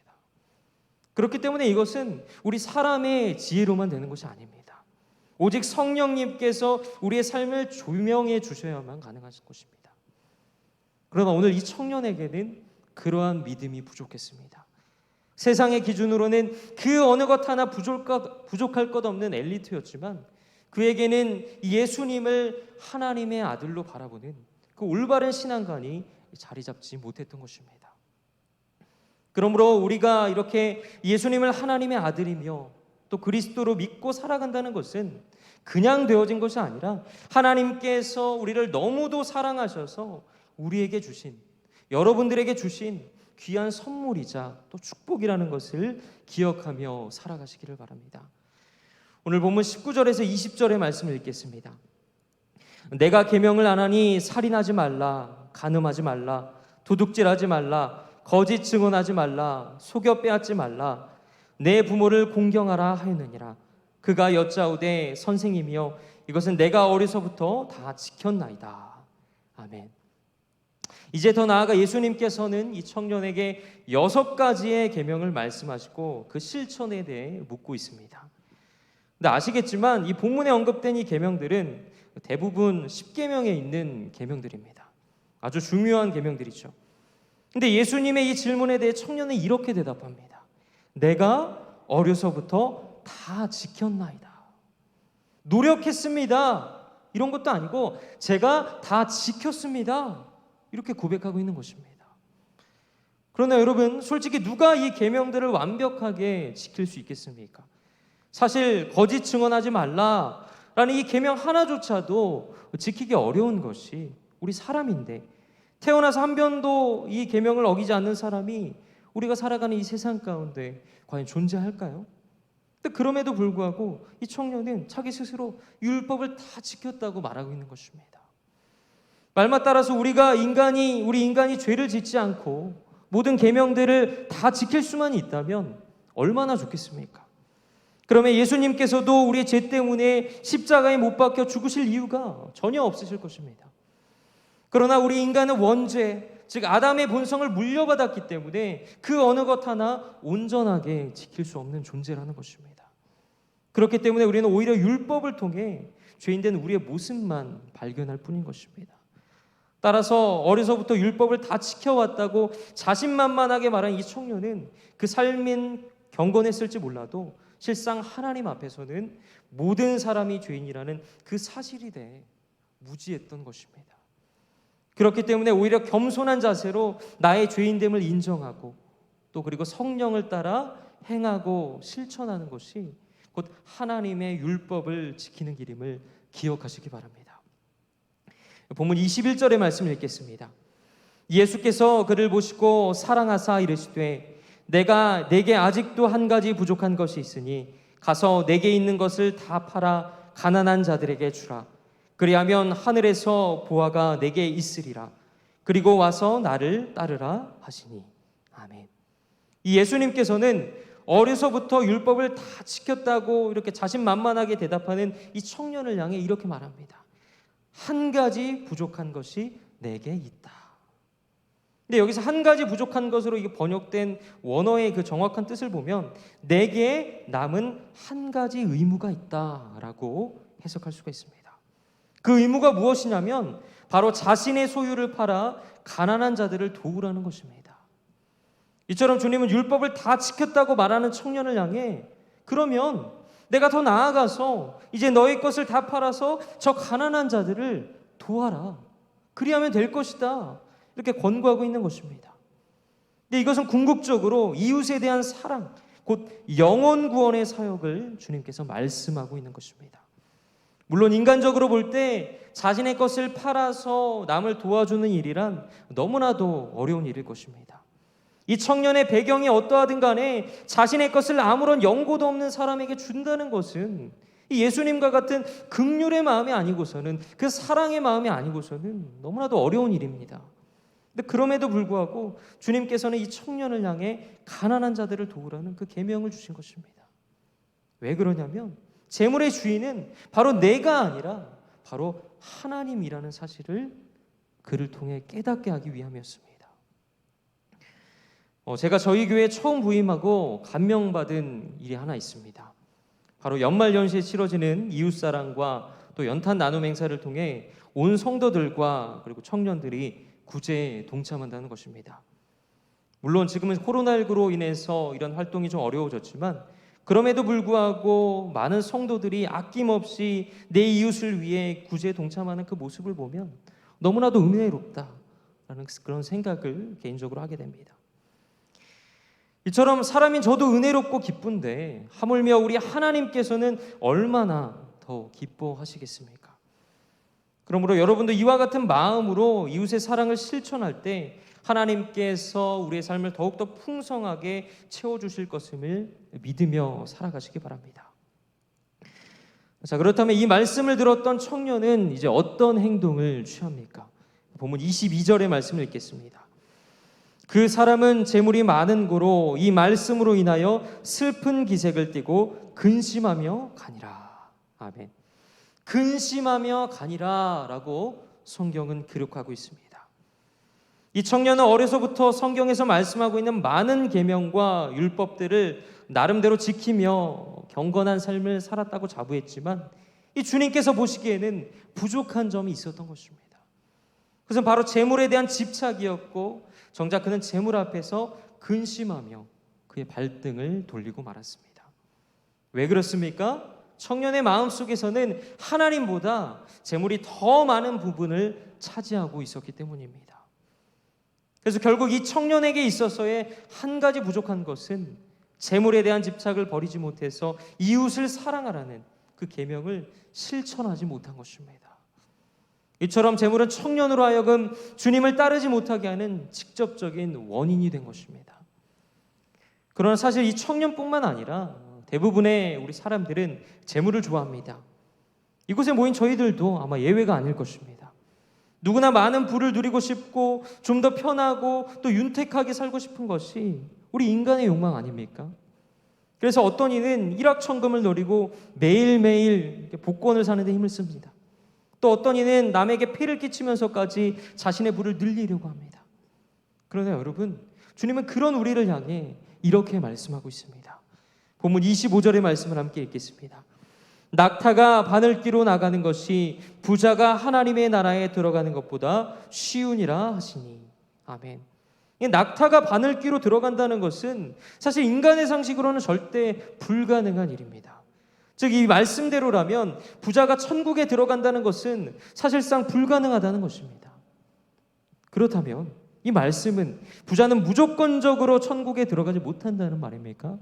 그렇기 때문에 이것은 우리 사람의 지혜로만 되는 것이 아닙니다. 오직 성령님께서 우리의 삶을 조명해 주셔야만 가능한 것입니다. 그러나 오늘 이 청년에게는 그러한 믿음이 부족했습니다. 세상의 기준으로는 그 어느 것 하나 부족할 것 없는 엘리트였지만 그에게는 예수님을 하나님의 아들로 바라보는 그 올바른 신앙관이 자리 잡지 못했던 것입니다. 그러므로 우리가 이렇게 예수님을 하나님의 아들이며 또 그리스도로 믿고 살아간다는 것은 그냥 되어진 것이 아니라 하나님께서 우리를 너무도 사랑하셔서 우리에게 주신, 여러분들에게 주신 귀한 선물이자 또 축복이라는 것을 기억하며 살아가시기를 바랍니다. 오늘 본문 19절에서 20절의 말씀을 읽겠습니다. 내가 계명을 안 하니 살인하지 말라, 간음하지 말라, 도둑질하지 말라, 거짓 증언하지 말라, 속여 빼앗지 말라, 내 부모를 공경하라 하였느니라. 그가 여짜오되 선생님이여 이것은 내가 어려서부터 다 지켰나이다. 아멘. 이제 더 나아가 예수님께서는 이 청년에게 6가지의 계명을 말씀하시고 그 실천에 대해 묻고 있습니다. 근데 아시겠지만 이 본문에 언급된 이 계명들은 대부분 10계명에 있는 계명들입니다. 아주 중요한 계명들이죠. 근데 예수님의 이 질문에 대해 청년은 이렇게 대답합니다. 내가 어려서부터 다 지켰나이다. 노력했습니다. 이런 것도 아니고 제가 다 지켰습니다. 이렇게 고백하고 있는 것입니다. 그러나 여러분, 솔직히 누가 이 계명들을 완벽하게 지킬 수 있겠습니까? 사실 거짓 증언하지 말라라는 이 계명 하나조차도 지키기 어려운 것이 우리 사람인데, 태어나서 한 번도 이 계명을 어기지 않는 사람이 우리가 살아가는 이 세상 가운데 과연 존재할까요? 근데 그럼에도 불구하고 이 청년은 자기 스스로 율법을 다 지켰다고 말하고 있는 것입니다. 말만 따라서 우리 인간이 죄를 짓지 않고 모든 계명들을 다 지킬 수만 있다면 얼마나 좋겠습니까? 그러면 예수님께서도 우리의 죄 때문에 십자가에 못 박혀 죽으실 이유가 전혀 없으실 것입니다. 그러나 우리 인간은 원죄, 즉 아담의 본성을 물려받았기 때문에 그 어느 것 하나 온전하게 지킬 수 없는 존재라는 것입니다. 그렇기 때문에 우리는 오히려 율법을 통해 죄인된 우리의 모습만 발견할 뿐인 것입니다. 따라서 어려서부터 율법을 다 지켜왔다고 자신만만하게 말한 이 청년은 그 삶은 경건했을지 몰라도 실상 하나님 앞에서는 모든 사람이 죄인이라는 그 사실에 대해 무지했던 것입니다. 그렇기 때문에 오히려 겸손한 자세로 나의 죄인됨을 인정하고 또 그리고 성령을 따라 행하고 실천하는 것이 곧 하나님의 율법을 지키는 길임을 기억하시기 바랍니다. 본문 21절의 말씀을 읽겠습니다. 예수께서 그를 보시고 사랑하사 이르시되 내게 아직도 한 가지 부족한 것이 있으니 가서 내게 있는 것을 다 팔아 가난한 자들에게 주라. 그리하면 하늘에서 보화가 내게 있으리라. 그리고 와서 나를 따르라 하시니. 아멘. 이 예수님께서는 어려서부터 율법을 다 지켰다고 이렇게 자신만만하게 대답하는 이 청년을 향해 이렇게 말합니다. 한 가지 부족한 것이 내게 있다. 근데 여기서 한 가지 부족한 것으로 이게 번역된 원어의 그 정확한 뜻을 보면 내게 남은 한 가지 의무가 있다라고 해석할 수가 있습니다. 그 의무가 무엇이냐면 바로 자신의 소유를 팔아 가난한 자들을 도우라는 것입니다. 이처럼 주님은 율법을 다 지켰다고 말하는 청년을 향해 그러면 내가 더 나아가서 이제 너희 것을 다 팔아서 저 가난한 자들을 도와라. 그리하면 될 것이다. 이렇게 권고하고 있는 것입니다. 근데 이것은 궁극적으로 이웃에 대한 사랑, 곧 영혼 구원의 사역을 주님께서 말씀하고 있는 것입니다. 물론 인간적으로 볼 때 자신의 것을 팔아서 남을 도와주는 일이란 너무나도 어려운 일일 것입니다. 이 청년의 배경이 어떠하든 간에 자신의 것을 아무런 연고도 없는 사람에게 준다는 것은 이 예수님과 같은 긍휼의 마음이 아니고서는, 그 사랑의 마음이 아니고서는 너무나도 어려운 일입니다. 근데 그럼에도 불구하고 주님께서는 이 청년을 향해 가난한 자들을 도우라는 그 계명을 주신 것입니다. 왜 그러냐면 재물의 주인은 바로 내가 아니라 바로 하나님이라는 사실을 그를 통해 깨닫게 하기 위함이었습니다. 제가 저희 교회에 처음 부임하고 감명받은 일이 하나 있습니다. 바로 연말연시에 치러지는 이웃사랑과 또 연탄 나눔 행사를 통해 온 성도들과 그리고 청년들이 구제에 동참한다는 것입니다. 물론 지금은 코로나19로 인해서 이런 활동이 좀 어려워졌지만 그럼에도 불구하고 많은 성도들이 아낌없이 내 이웃을 위해 구제에 동참하는 그 모습을 보면 너무나도 은혜롭다라는 그런 생각을 개인적으로 하게 됩니다. 이처럼 사람인 저도 은혜롭고 기쁜데 하물며 우리 하나님께서는 얼마나 더 기뻐하시겠습니까? 그러므로 여러분도 이와 같은 마음으로 이웃의 사랑을 실천할 때 하나님께서 우리의 삶을 더욱더 풍성하게 채워주실 것임을 믿으며 살아가시기 바랍니다. 자, 그렇다면 이 말씀을 들었던 청년은 이제 어떤 행동을 취합니까? 본문 22절의 말씀을 읽겠습니다. 그 사람은 재물이 많은 고로 이 말씀으로 인하여 슬픈 기색을 띠고 근심하며 가니라. 아멘. 근심하며 가니라 라고 성경은 기록하고 있습니다. 이 청년은 어려서부터 성경에서 말씀하고 있는 많은 계명과 율법들을 나름대로 지키며 경건한 삶을 살았다고 자부했지만 이 주님께서 보시기에는 부족한 점이 있었던 것입니다. 그것은 바로 재물에 대한 집착이었고 정작 그는 재물 앞에서 근심하며 그의 발등을 돌리고 말았습니다. 왜 그렇습니까? 청년의 마음속에서는 하나님보다 재물이 더 많은 부분을 차지하고 있었기 때문입니다. 그래서 결국 이 청년에게 있어서의 한 가지 부족한 것은 재물에 대한 집착을 버리지 못해서 이웃을 사랑하라는 그 계명을 실천하지 못한 것입니다. 이처럼 재물은 청년으로 하여금 주님을 따르지 못하게 하는 직접적인 원인이 된 것입니다. 그러나 사실 이 청년뿐만 아니라 대부분의 우리 사람들은 재물을 좋아합니다. 이곳에 모인 저희들도 아마 예외가 아닐 것입니다. 누구나 많은 부를 누리고 싶고 좀 더 편하고 또 윤택하게 살고 싶은 것이 우리 인간의 욕망 아닙니까? 그래서 어떤 이는 일확천금을 노리고 매일매일 복권을 사는 데 힘을 씁니다. 또 어떤 이는 남에게 폐를 끼치면서까지 자신의 부를 늘리려고 합니다. 그러나 여러분, 주님은 그런 우리를 향해 이렇게 말씀하고 있습니다. 본문 25절의 말씀을 함께 읽겠습니다. 낙타가 바늘기로 나가는 것이 부자가 하나님의 나라에 들어가는 것보다 쉬우니라 하시니. 아멘. 낙타가 바늘기로 들어간다는 것은 사실 인간의 상식으로는 절대 불가능한 일입니다. 즉 이 말씀대로라면 부자가 천국에 들어간다는 것은 사실상 불가능하다는 것입니다. 그렇다면 이 말씀은 부자는 무조건적으로 천국에 들어가지 못한다는 말입니까?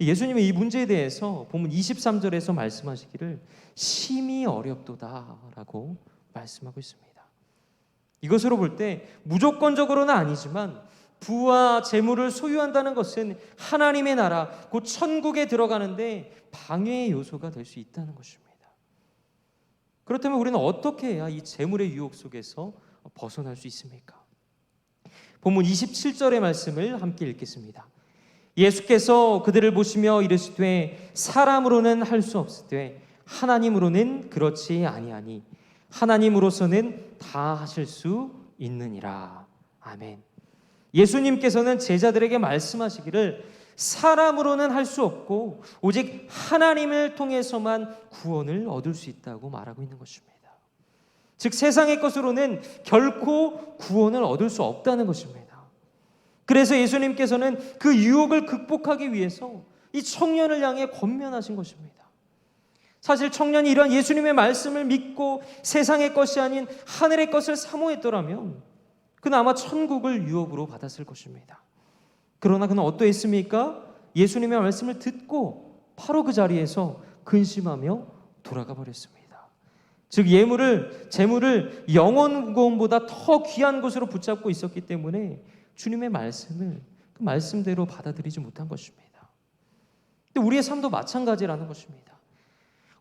예수님의 이 문제에 대해서 본문 23절에서 말씀하시기를 심히 어렵도다라고 말씀하고 있습니다. 이것으로 볼 때 무조건적으로는 아니지만 부와 재물을 소유한다는 것은 하나님의 나라, 곧 천국에 들어가는데 방해의 요소가 될 수 있다는 것입니다. 그렇다면 우리는 어떻게 해야 이 재물의 유혹 속에서 벗어날 수 있습니까? 본문 27절의 말씀을 함께 읽겠습니다. 예수께서 그들을 보시며 이르시되 사람으로는 할 수 없으되 하나님으로는 그렇지 아니하니 하나님으로서는 다 하실 수 있느니라. 아멘. 예수님께서는 제자들에게 말씀하시기를 사람으로는 할 수 없고 오직 하나님을 통해서만 구원을 얻을 수 있다고 말하고 있는 것입니다. 즉 세상의 것으로는 결코 구원을 얻을 수 없다는 것입니다. 그래서 예수님께서는 그 유혹을 극복하기 위해서 이 청년을 향해 권면하신 것입니다. 사실 청년이 이런 예수님의 말씀을 믿고 세상의 것이 아닌 하늘의 것을 사모했더라면 그는 아마 천국을 유업으로 받았을 것입니다. 그러나 그는 어떠했습니까? 예수님의 말씀을 듣고 바로 그 자리에서 근심하며 돌아가 버렸습니다. 즉 재물을 영원 무거움보다 더 귀한 것으로 붙잡고 있었기 때문에 주님의 말씀을 그 말씀대로 받아들이지 못한 것입니다. 근데 우리의 삶도 마찬가지라는 것입니다.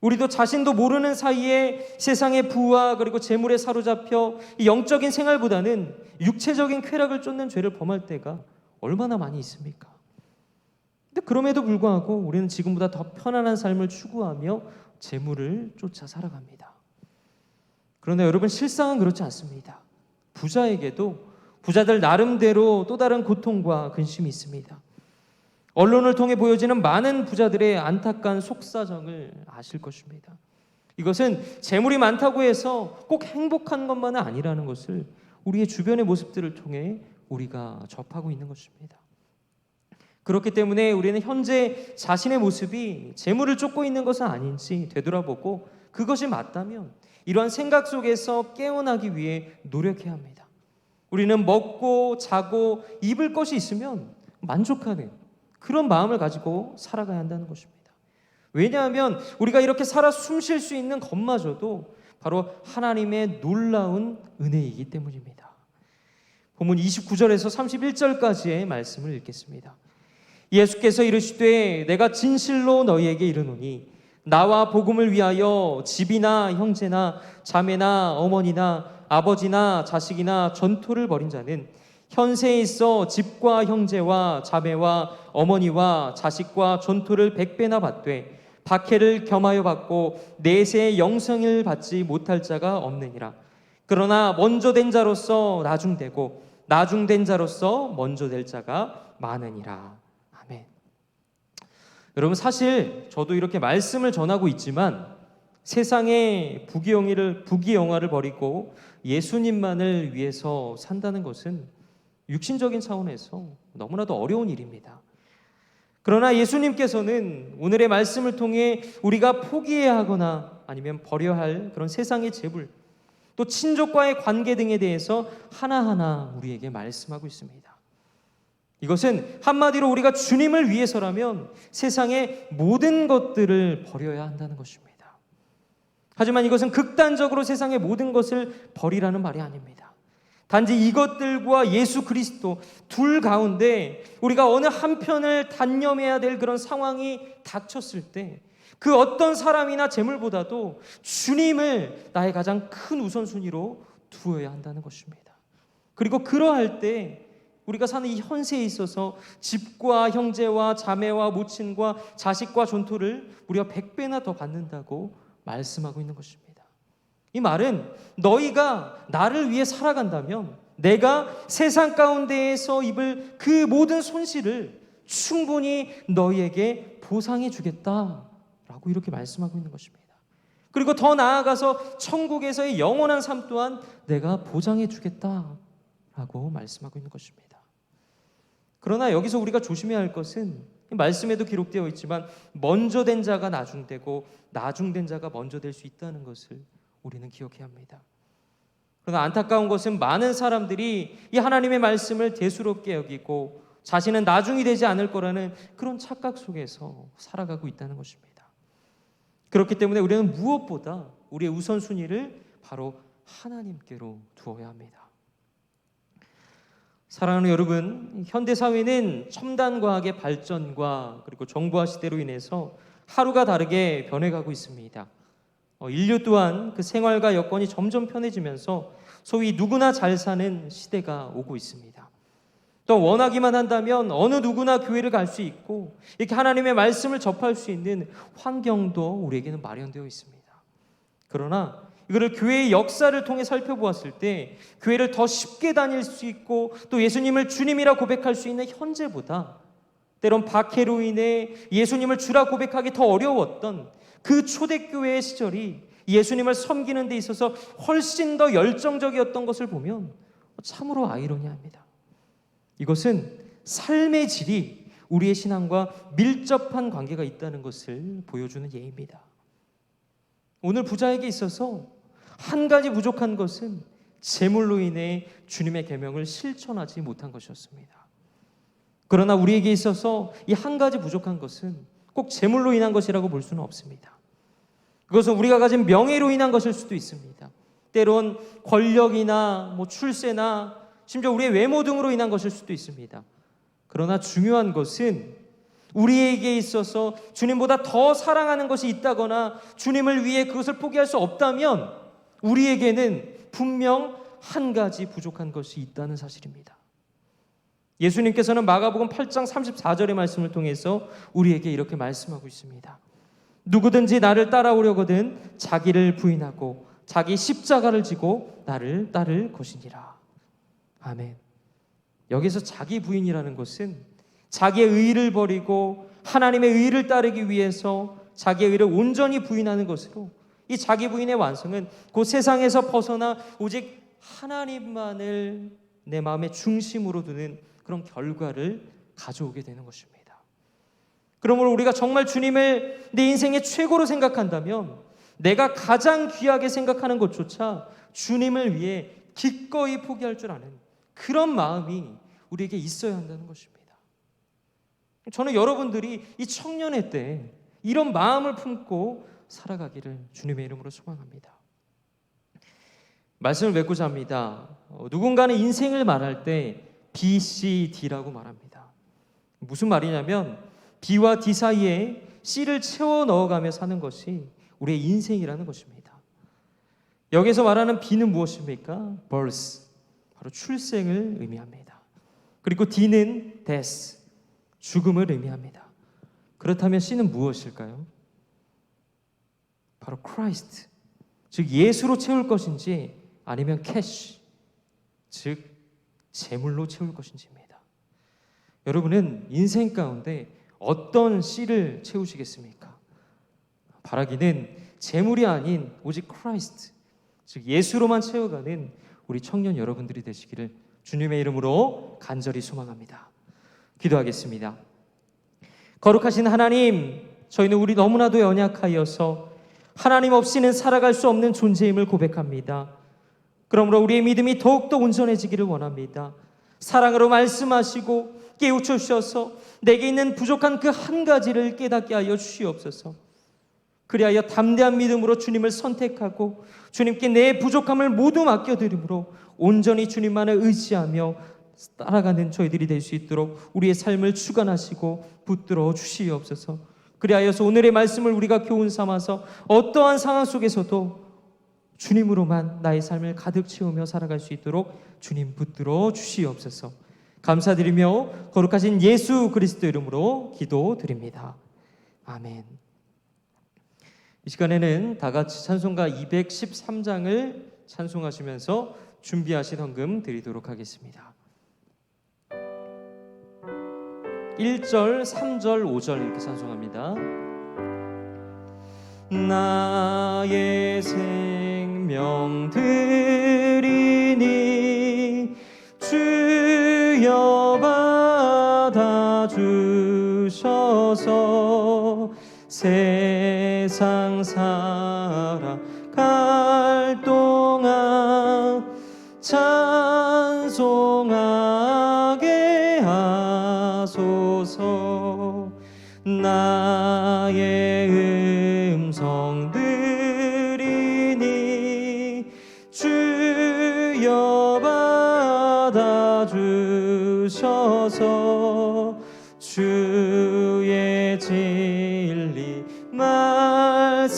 우리도 자신도 모르는 사이에 세상의 부와 그리고 재물에 사로잡혀 이 영적인 생활보다는 육체적인 쾌락을 쫓는 죄를 범할 때가 얼마나 많이 있습니까? 근데 그럼에도 불구하고 우리는 지금보다 더 편안한 삶을 추구하며 재물을 쫓아 살아갑니다. 그러나 여러분, 실상은 그렇지 않습니다. 부자에게도 부자들 나름대로 또 다른 고통과 근심이 있습니다. 언론을 통해 보여지는 많은 부자들의 안타까운 속사정을 아실 것입니다. 이것은 재물이 많다고 해서 꼭 행복한 것만은 아니라는 것을 우리의 주변의 모습들을 통해 우리가 접하고 있는 것입니다. 그렇기 때문에 우리는 현재 자신의 모습이 재물을 쫓고 있는 것은 아닌지 되돌아보고 그것이 맞다면 이러한 생각 속에서 깨어나기 위해 노력해야 합니다. 우리는 먹고 자고 입을 것이 있으면 만족하는 그런 마음을 가지고 살아가야 한다는 것입니다. 왜냐하면 우리가 이렇게 살아 숨 쉴 수 있는 것마저도 바로 하나님의 놀라운 은혜이기 때문입니다. 본문 29절에서 31절까지의 말씀을 읽겠습니다. 예수께서 이르시되 내가 진실로 너희에게 이르노니 나와 복음을 위하여 집이나 형제나 자매나 어머니나 아버지나 자식이나 전토를 벌인 자는 현세에 있어 집과 형제와 자매와 어머니와 자식과 전토를 100배나 받되 박해를 겸하여 받고 내세의 영생을 받지 못할 자가 없느니라. 그러나 먼저 된 자로서 나중되고 나중된 자로서 먼저 될 자가 많으니라. 아멘. 여러분, 사실 저도 이렇게 말씀을 전하고 있지만 세상에 부귀영화를 버리고 예수님만을 위해서 산다는 것은 육신적인 차원에서 너무나도 어려운 일입니다. 그러나 예수님께서는 오늘의 말씀을 통해 우리가 포기해야 하거나 아니면 버려야 할 그런 세상의 재물, 또 친족과의 관계 등에 대해서 하나하나 우리에게 말씀하고 있습니다. 이것은 한마디로 우리가 주님을 위해서라면 세상의 모든 것들을 버려야 한다는 것입니다. 하지만 이것은 극단적으로 세상의 모든 것을 버리라는 말이 아닙니다. 단지 이것들과 예수 그리스도 둘 가운데 우리가 어느 한편을 단념해야 될 그런 상황이 닥쳤을 때 그 어떤 사람이나 재물보다도 주님을 나의 가장 큰 우선순위로 두어야 한다는 것입니다. 그리고 그러할 때 우리가 사는 이 현세에 있어서 집과 형제와 자매와 모친과 자식과 전토를 무려 100배나 더 받는다고 말씀하고 있는 것입니다. 이 말은 너희가 나를 위해 살아간다면 내가 세상 가운데에서 입을 그 모든 손실을 충분히 너희에게 보상해 주겠다라고 이렇게 말씀하고 있는 것입니다. 그리고 더 나아가서 천국에서의 영원한 삶 또한 내가 보장해 주겠다라고 말씀하고 있는 것입니다. 그러나 여기서 우리가 조심해야 할 것은 말씀에도 기록되어 있지만 먼저 된 자가 나중되고 나중된 자가 먼저 될 수 있다는 것을 우리는 기억해야 합니다. 그러나 안타까운 것은 많은 사람들이 이 하나님의 말씀을 대수롭게 여기고 자신은 나중이 되지 않을 거라는 그런 착각 속에서 살아가고 있다는 것입니다. 그렇기 때문에 우리는 무엇보다 우리의 우선순위를 바로 하나님께로 두어야 합니다. 사랑하는 여러분, 현대사회는 첨단 과학의 발전과 그리고 정보화 시대로 인해서 하루가 다르게 변해가고 있습니다. 인류 또한 그 생활과 여건이 점점 편해지면서 소위 누구나 잘 사는 시대가 오고 있습니다. 또 원하기만 한다면 어느 누구나 교회를 갈 수 있고 이렇게 하나님의 말씀을 접할 수 있는 환경도 우리에게는 마련되어 있습니다. 그러나 이거를 교회의 역사를 통해 살펴보았을 때 교회를 더 쉽게 다닐 수 있고 또 예수님을 주님이라 고백할 수 있는 현재보다 때론 박해로 인해 예수님을 주라 고백하기 더 어려웠던 그 초대교회의 시절이 예수님을 섬기는 데 있어서 훨씬 더 열정적이었던 것을 보면 참으로 아이러니합니다. 이것은 삶의 질이 우리의 신앙과 밀접한 관계가 있다는 것을 보여주는 예입니다. 오늘 부자에게 있어서 한 가지 부족한 것은 재물로 인해 주님의 계명을 실천하지 못한 것이었습니다. 그러나 우리에게 있어서 이 한 가지 부족한 것은 꼭 재물로 인한 것이라고 볼 수는 없습니다. 그것은 우리가 가진 명예로 인한 것일 수도 있습니다. 때론 권력이나 출세나 심지어 우리의 외모 등으로 인한 것일 수도 있습니다. 그러나 중요한 것은 우리에게 있어서 주님보다 더 사랑하는 것이 있다거나 주님을 위해 그것을 포기할 수 없다면 우리에게는 분명 한 가지 부족한 것이 있다는 사실입니다. 예수님께서는 마가복음 8장 34절의 말씀을 통해서 우리에게 이렇게 말씀하고 있습니다. 누구든지 나를 따라오려거든 자기를 부인하고 자기 십자가를 지고 나를 따를 것이니라. 아멘. 여기서 자기 부인이라는 것은 자기의 의를 버리고 하나님의 의를 따르기 위해서 자기의 의를 온전히 부인하는 것으로, 이 자기 부인의 완성은 그 세상에서 벗어나 오직 하나님만을 내 마음의 중심으로 두는 그런 결과를 가져오게 되는 것입니다. 그러므로 우리가 정말 주님을 내 인생의 최고로 생각한다면 내가 가장 귀하게 생각하는 것조차 주님을 위해 기꺼이 포기할 줄 아는 그런 마음이 우리에게 있어야 한다는 것입니다. 저는 여러분들이 이 청년의 때 이런 마음을 품고 살아가기를 주님의 이름으로 소망합니다. 말씀을 맺고자 합니다. 누군가는 인생을 말할 때 B, C, D라고 말합니다. 무슨 말이냐면 B와 D 사이에 C를 채워 넣어가며 사는 것이 우리의 인생이라는 것입니다. 여기서 말하는 B는 무엇입니까? birth, 바로 출생을 의미합니다. 그리고 D는 death, 죽음을 의미합니다. 그렇다면 C는 무엇일까요? 바로 Christ, 즉 예수로 채울 것인지 아니면 cash, 즉 재물로 채울 것인지입니다. 여러분은 인생 가운데 어떤 C를 채우시겠습니까? 바라기는 재물이 아닌 오직 Christ, 즉 예수로만 채워가는 우리 청년 여러분들이 되시기를 주님의 이름으로 간절히 소망합니다. 기도하겠습니다. 거룩하신 하나님, 저희는 우리 너무나도 연약하여서 하나님 없이는 살아갈 수 없는 존재임을 고백합니다. 그러므로 우리의 믿음이 더욱더 온전해지기를 원합니다. 사랑으로 말씀하시고 깨우쳐 주셔서 내게 있는 부족한 그 한 가지를 깨닫게 하여 주시옵소서. 그리하여 담대한 믿음으로 주님을 선택하고 주님께 내 부족함을 모두 맡겨드림으로 온전히 주님만을 의지하며 따라가는 저희들이 될 수 있도록 우리의 삶을 주관하시고 붙들어 주시옵소서. 그리하여서 오늘의 말씀을 우리가 교훈 삼아서 어떠한 상황 속에서도 주님으로만 나의 삶을 가득 채우며 살아갈 수 있도록 주님 붙들어 주시옵소서. 감사드리며 거룩하신 예수 그리스도 이름으로 기도드립니다. 아멘. 이 시간에는 다 같이 찬송가 213장을 찬송하시면서 준비하신 헌금 드리도록 하겠습니다. 1절, 3절, 5절 이렇게 찬송합니다. 나의 생명 드리니 주여 받아주셔서 세상 살아갈 동안 찬송하게 하소서. 나의 음성 들이니 주여 받아주셔서 주의 진리 말씀만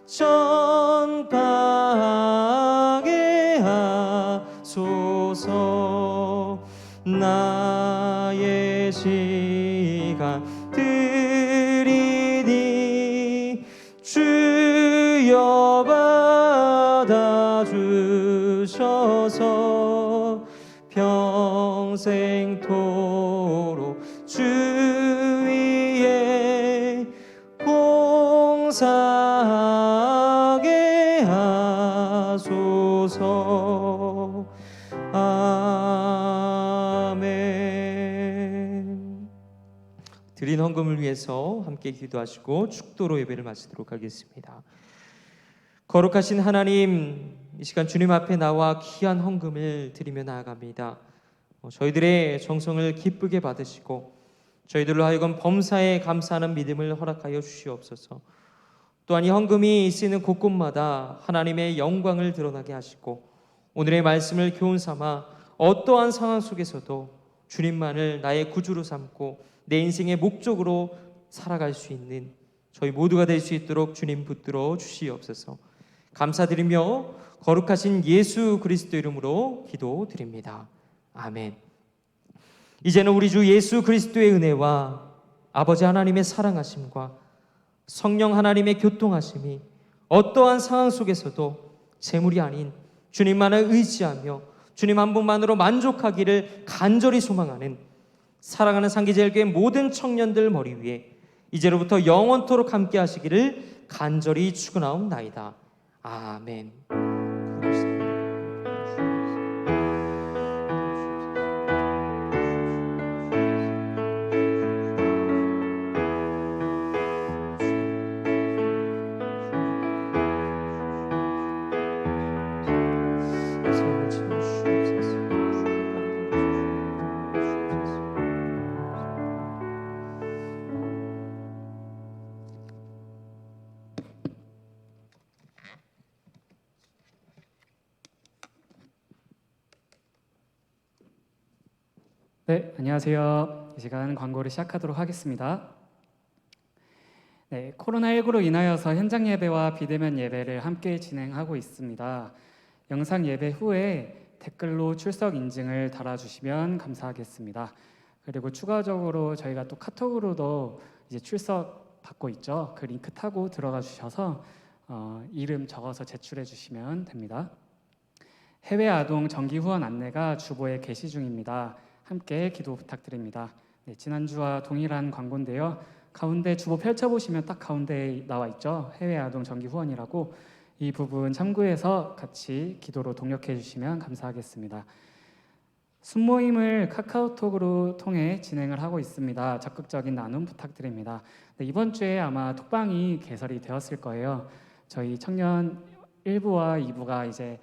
전파하게 하소서. 나의 시간 드리니 주여 받아주셔서 평생토록 주 위에 봉사하게 하소서. 드린 헌금을 위해서 함께 기도하시고 축도로 예배를 마치도록 하겠습니다. 거룩하신 하나님, 이 시간 주님 앞에 나와 귀한 헌금을 드리며 나아갑니다. 저희들의 정성을 기쁘게 받으시고 저희들로 하여금 범사에 감사하는 믿음을 허락하여 주시옵소서. 또한 이 헌금이 쓰이는 곳곳마다 하나님의 영광을 드러나게 하시고 오늘의 말씀을 교훈 삼아 어떠한 상황 속에서도 주님만을 나의 구주로 삼고 내 인생의 목적으로 살아갈 수 있는 저희 모두가 될 수 있도록 주님 붙들어 주시옵소서. 감사드리며 거룩하신 예수 그리스도 이름으로 기도드립니다. 아멘. 이제는 우리 주 예수 그리스도의 은혜와 아버지 하나님의 사랑하심과 성령 하나님의 교통하심이 어떠한 상황 속에서도 재물이 아닌 주님만을 의지하며 주님 한 분만으로 만족하기를 간절히 소망하는 사랑하는 상기제일교회 모든 청년들 머리 위에 이제로부터 영원토록 함께 하시기를 간절히 축원하옵나이다. 아멘. 네, 안녕하세요. 이 시간 광고를 시작하도록 하겠습니다. 네, 코로나19로 인하여서 현장 예배와 비대면 예배를 함께 진행하고 있습니다. 영상 예배 후에 댓글로 출석 인증을 달아주시면 감사하겠습니다. 그리고 추가적으로 저희가 또 카톡으로도 이제 출석 받고 있죠. 그 링크 타고 들어가 주셔서 이름 적어서 제출해 주시면 됩니다. 해외 아동 정기 후원 안내가 주보에 게시 중입니다. 함께 기도 부탁드립니다. 네, 지난주와 동일한 광고인데요. 가운데 주보 펼쳐보시면 딱 가운데에 나와 있죠. 해외 아동 정기 후원이라고. 이 부분 참고해서 같이 기도로 동력해 주시면 감사하겠습니다. 순모임을 카카오톡으로 통해 진행을 하고 있습니다. 적극적인 나눔 부탁드립니다. 네, 이번 주에 아마 톡방이 개설이 되었을 거예요. 저희 청년 1부와 2부가 이제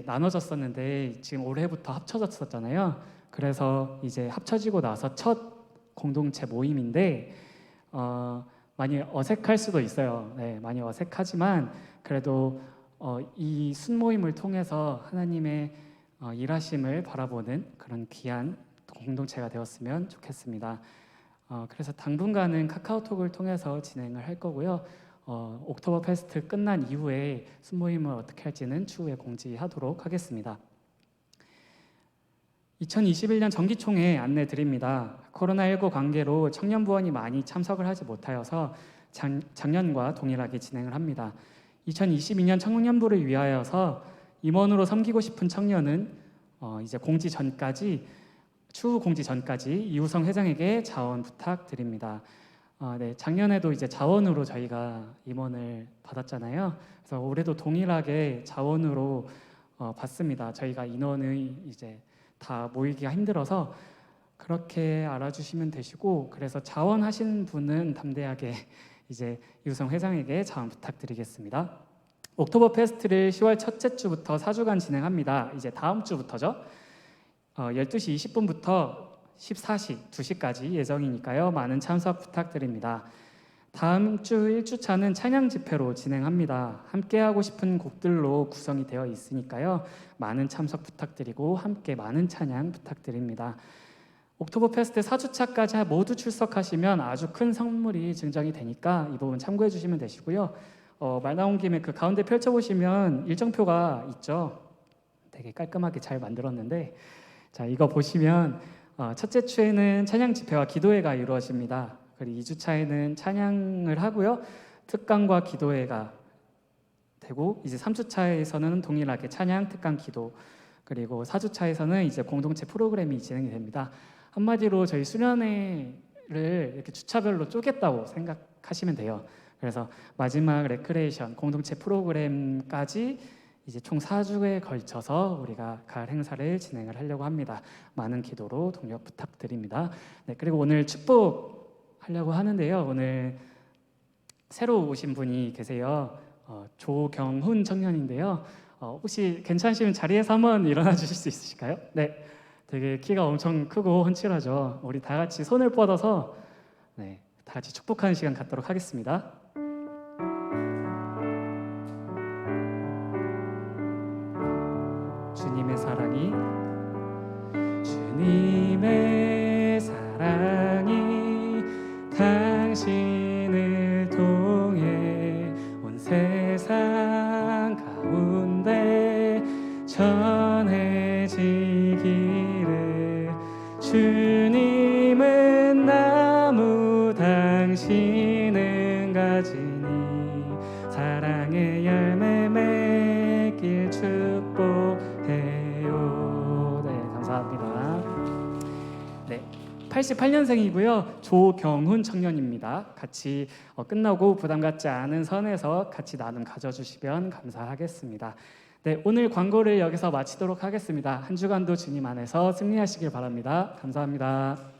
나눠졌었는데 지금 올해부터 합쳐졌었잖아요. 그래서 이제 합쳐지고 나서 첫 공동체 모임인데 많이 어색할 수도 있어요. 네, 많이 어색하지만 그래도 이 순모임을 통해서 하나님의 일하심을 바라보는 그런 귀한 공동체가 되었으면 좋겠습니다. 그래서 당분간은 카카오톡을 통해서 진행을 할 거고요. 옥토버 페스트 끝난 이후에 순모임을 어떻게 할지는 추후에 공지하도록 하겠습니다. 2021년 정기총회 안내 드립니다. 코로나19 관계로 청년부원이 많이 참석을 하지 못하여서 작년과 동일하게 진행을 합니다. 2022년 청년부를 위하여서 임원으로 섬기고 싶은 청년은 이제 추후 공지 전까지 이우성 회장에게 자원 부탁드립니다. 네, 작년에도 이제 자원으로 저희가 임원을 받았잖아요. 그래서 올해도 동일하게 자원으로 받습니다. 저희가 인원이 이제 다 모이기가 힘들어서 그렇게 알아주시면 되시고, 그래서 자원하시는 분은 담대하게 이제 이우성 회장에게 자원 부탁드리겠습니다. 옥토버 페스트를 10월 첫째 주부터 4주간 진행합니다. 이제 다음 주부터죠. 12시 20분부터 14시, 2시까지 예정이니까요. 많은 참석 부탁드립니다. 다음 주 1주차는 찬양 집회로 진행합니다. 함께하고 싶은 곡들로 구성이 되어 있으니까요. 많은 참석 부탁드리고 함께 많은 찬양 부탁드립니다. 옥토버 페스트 4주차까지 모두 출석하시면 아주 큰 선물이 증정이 되니까 이 부분 참고해 주시면 되시고요. 말 나온 김에 그 가운데 펼쳐보시면 일정표가 있죠. 되게 깔끔하게 잘 만들었는데, 자, 이거 보시면 첫째 주에는 찬양 집회와 기도회가 이루어집니다. 그리고 2주차에는 찬양을 하고요. 특강과 기도회가 되고, 이제 3주차에서는 동일하게 찬양, 특강, 기도, 그리고 4주차에서는 이제 공동체 프로그램이 진행이 됩니다. 한마디로 저희 수련회를 이렇게 주차별로 쪼갰다고 생각하시면 돼요. 그래서 마지막 레크레이션 공동체 프로그램까지 이제 총 4주에 걸쳐서 우리가 가을 행사를 진행을 하려고 합니다. 많은 기도로 동력 부탁드립니다. 네, 그리고 오늘 축복 하려고 하는데요. 오늘 새로 오신 분이 계세요. 조경훈 청년인데요. 혹시 괜찮으시면 자리에서 한번 일어나 주실 수 있으실까요? 네, 되게 키가 엄청 크고 훤칠하죠. 우리 다 같이 손을 뻗어서 네, 다 같이 축복하는 시간 갖도록 하겠습니다. 주님의 사랑이 주님의 사랑이 당신을 통해 온 세상 가운데 전해지기를 주님은 나무 당신은 가지니 사랑의 열매 맺길 축복해요. 네, 감사합니다. 네, 88년생이고요. 조경훈 청년입니다. 같이 끝나고 부담 갖지 않은 선에서 같이 나눔 가져주시면 감사하겠습니다. 네, 오늘 광고를 여기서 마치도록 하겠습니다. 한 주간도 주님 안에서 승리하시길 바랍니다. 감사합니다.